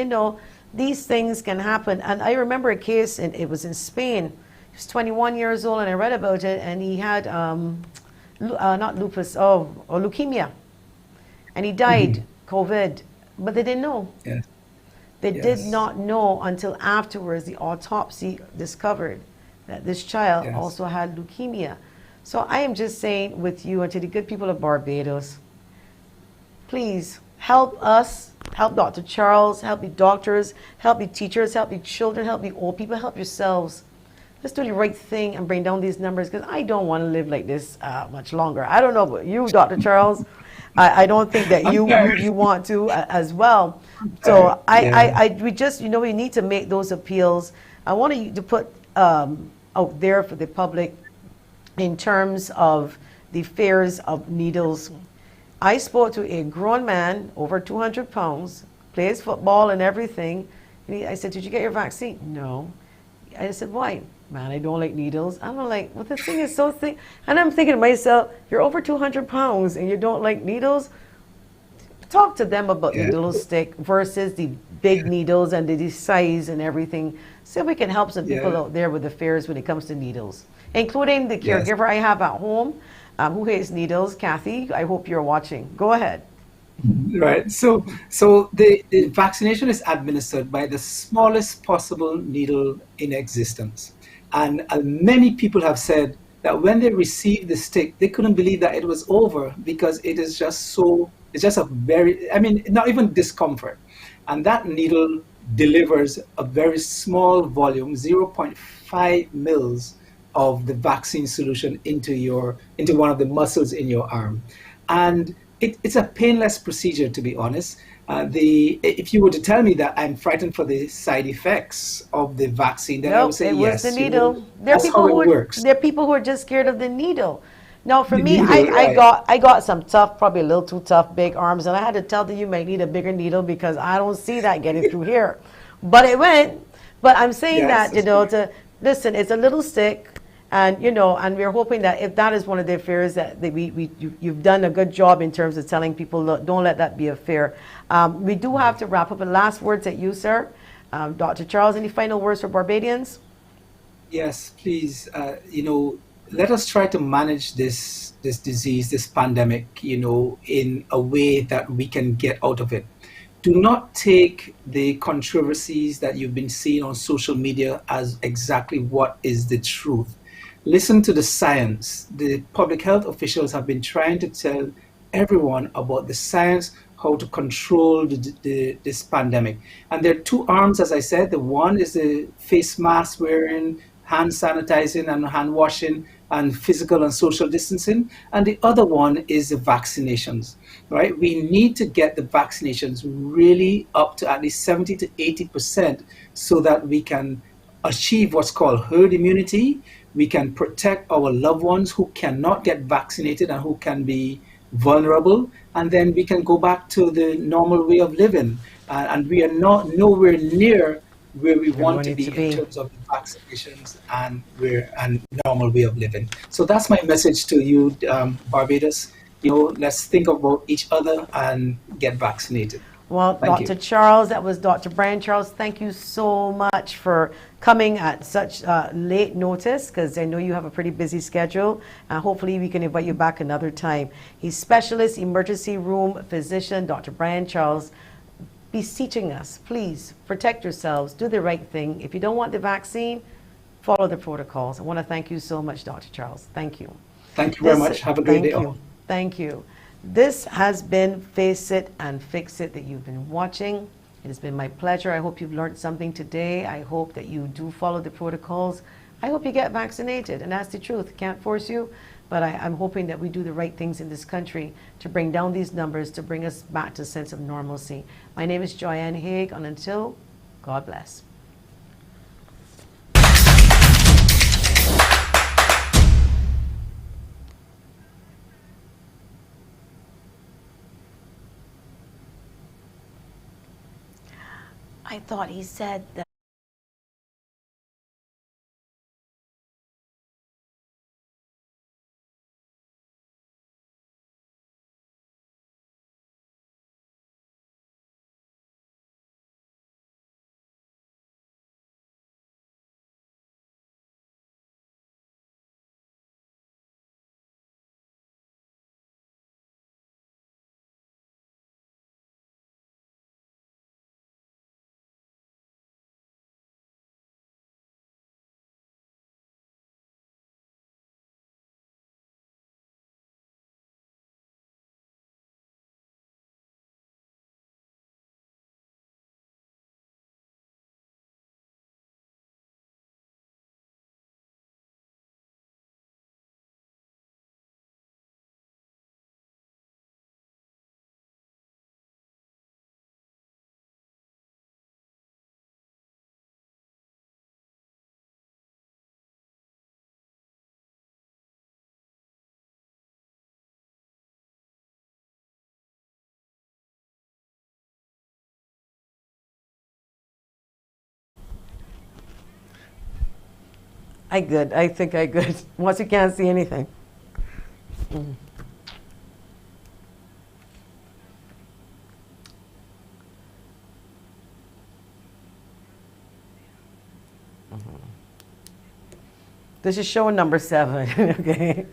these things can happen. And I remember a case, and it was in Spain. He was 21 years old, and I read about it, and he had not lupus, or leukemia, and he died, COVID, but they didn't know. Yes. They did not know until afterwards the autopsy discovered that this child also had leukemia. So I am just saying with you and to the good people of Barbados, please help us, help Dr. Charles, help the doctors, help the teachers, help the children, help the old people, help yourselves. Let's do the right thing and bring down these numbers, because I don't want to live like this much longer. I don't know about you, Dr. Charles. I don't think that you want to as well. So we just, we need to make those appeals. I want you to put out there for the public in terms of the fears of needles. I spoke to a grown man, over 200 pounds, plays football and everything. I said, did you get your vaccine? No. I said, why? Man, I don't like needles. I'm like, well, this thing is so thick. And I'm thinking to myself, you're over 200 pounds and you don't like needles? Talk to them about the little stick versus the big needles and the size and everything. See if we can help some people out there with the fears when it comes to needles, including the caregiver I have at home who hates needles. Kathy, I hope you're watching. Go ahead. Right. So the vaccination is administered by the smallest possible needle in existence. And many people have said, that when they received the stick, they couldn't believe that it was over because it is just so, it's just a very, I mean, not even discomfort. And that needle delivers a very small volume, zero point 0.5 mils of the vaccine solution into one of the muscles in your arm. And it's a painless procedure, to be honest. If you were to tell me that I'm frightened for the side effects of the vaccine, then I would Nope, say it was the yes. needle. That's how it works. There are people who are just scared of the needle. Now, for The me, needle, right? I got some tough, probably a little too tough, big arms, and I had to tell them you might need a bigger needle because I don't see that getting through here. But it went. But I'm saying Yes, that, you that's know, correct. listen, it's a little stick, and you know, and we're hoping that if that is one of their fears, that you've done a good job in terms of telling people, look, don't let that be a fear. We do have to wrap up. The last words at you, sir. Dr. Charles, any final words for Barbadians? Yes, please. Let us try to manage this disease, this pandemic, in a way that we can get out of it. Do not take the controversies that you've been seeing on social media as exactly what is the truth. Listen to the science. The public health officials have been trying to tell everyone about the science, how to control this pandemic. And there are two arms, as I said. The one is the face mask wearing, hand sanitizing and hand washing, and physical and social distancing. And the other one is the vaccinations, right? We need to get the vaccinations really up to at least 70 to 80% so that we can achieve what's called herd immunity. We can protect our loved ones who cannot get vaccinated and who can be vulnerable, and then we can go back to the normal way of living. And we are not nowhere near where we Where we want to need to be in be. terms of the vaccinations and normal way of living. So that's my message to you, Barbados. Let's think about each other and get vaccinated. Well, Thank Dr. you. Charles, that was Dr. Brian Charles. Thank you so much for coming at such late notice, because I know you have a pretty busy schedule. And hopefully we can invite you back another time. He's specialist emergency room physician, Dr. Brian Charles, beseeching us, please protect yourselves, do the right thing. If you don't want the vaccine, follow the protocols. I want to thank you so much, Dr. Charles. Thank you. Thank you very much. Have a great day. Thank you. Thank you. This has been Face It and Fix It that you've been watching. It has been my pleasure. I hope you've learned something today. I hope that you do follow the protocols. I hope you get vaccinated. And that's the truth. Can't force you. But I'm hoping that we do the right things in this country to bring down these numbers, to bring us back to a sense of normalcy. My name is Joyanne Haig, and until, God bless. I thought he said that. I good. I think I good. Once you can't see anything. This is show number 7. Okay.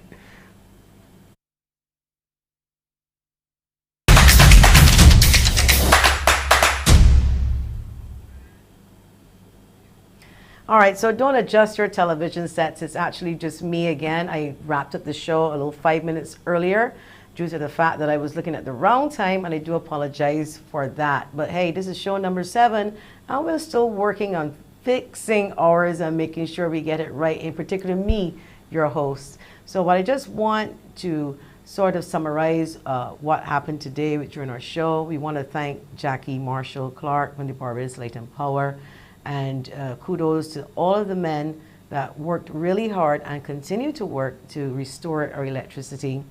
All right, so don't adjust your television sets. It's actually just me again. I wrapped up the show a little 5 minutes earlier due to the fact that I was looking at the wrong time, and I do apologize for that. But hey, this is show number 7, and we're still working on fixing ours and making sure we get it right, in particular me, your host. So what I just want to sort of summarize what happened today during our show. We want to thank Jackie Marshall-Clarke from the Barbados Light and Power, and kudos to all of the men that worked really hard and continue to work to restore our electricity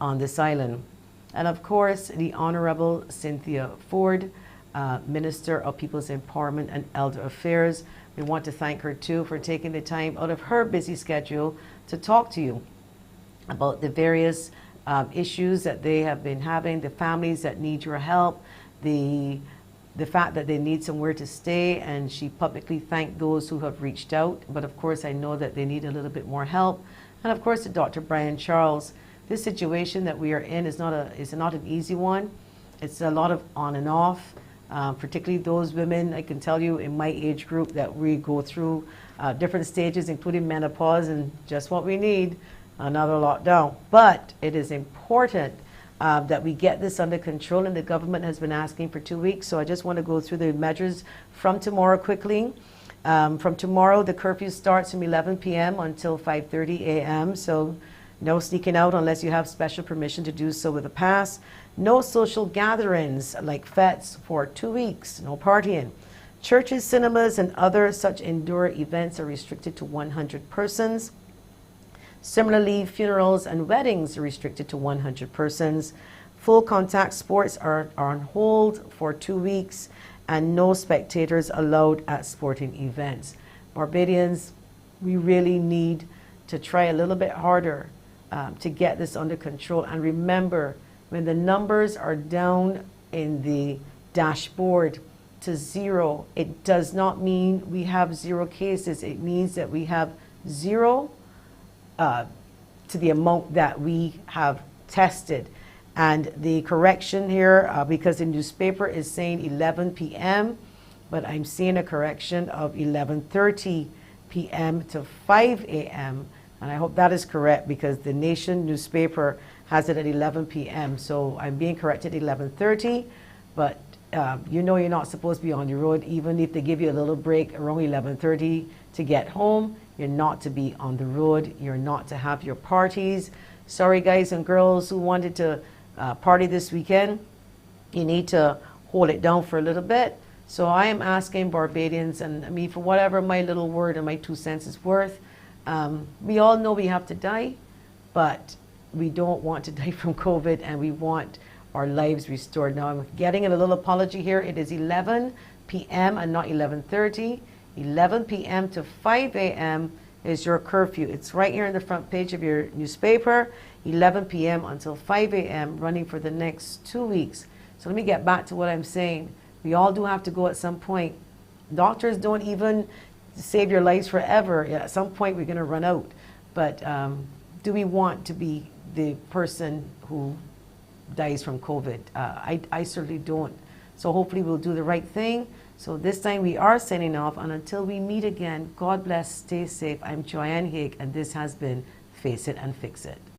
on this island. And of course, the Honorable Cynthia Forde, Minister of People's Empowerment and Elder Affairs. We want to thank her too for taking the time out of her busy schedule to talk to you about the various issues that they have been having, the families that need your help, the fact that they need somewhere to stay, and she publicly thanked those who have reached out. But of course, I know that they need a little bit more help. And of course, to Dr. Brian Charles, this situation that we are in is not an easy one. It's a lot of on and off, particularly those women, I can tell you in my age group, that we go through different stages, including menopause, and just what we need, another lockdown. But it is important that we get this under control, and the government has been asking for 2 weeks. So I just want to go through the measures from tomorrow quickly. From tomorrow, the curfew starts from 11 p.m. until 5:30 a.m. So no sneaking out unless you have special permission to do so with a pass. No social gatherings like fetes for 2 weeks. No partying. Churches, cinemas, and other such indoor events are restricted to 100 persons. Similarly, funerals and weddings are restricted to 100 persons. Full contact sports are on hold for 2 weeks, and no spectators allowed at sporting events. Barbadians, we really need to try a little bit harder to get this under control. And remember, when the numbers are down in the dashboard to 0, it does not mean we have 0 cases. It means that we have 0 to the amount that we have tested. And the correction here, because the newspaper is saying 11 p.m., but I'm seeing a correction of 11:30 p.m. to 5 a.m. And I hope that is correct, because the Nation newspaper has it at 11 p.m. So I'm being corrected at 11:30, but you know you're not supposed to be on the road. Even if they give you a little break around 11:30 to get home, you're not to be on the road. You're not to have your parties. Sorry, guys and girls who wanted to party this weekend. You need to hold it down for a little bit. So I am asking Barbadians, and I mean, for whatever my little word and my 2 cents is worth, we all know we have to die, but we don't want to die from COVID, and we want our lives restored. Now I'm getting a little apology here. It is 11 p.m. and not 11:30. 11 p.m. to 5 a.m. is your curfew. It's right here in the front page of your newspaper. 11 p.m. until 5 a.m. running for the next 2 weeks. So let me get back to what I'm saying. We all do have to go at some point. Doctors don't even save your lives forever. Yeah, at some point we're going to run out. But do we want to be the person who dies from COVID? I certainly don't. So hopefully we'll do the right thing. So this time we are signing off, and until we meet again, God bless, stay safe. I'm Joanne Haig, and this has been Face It and Fix It.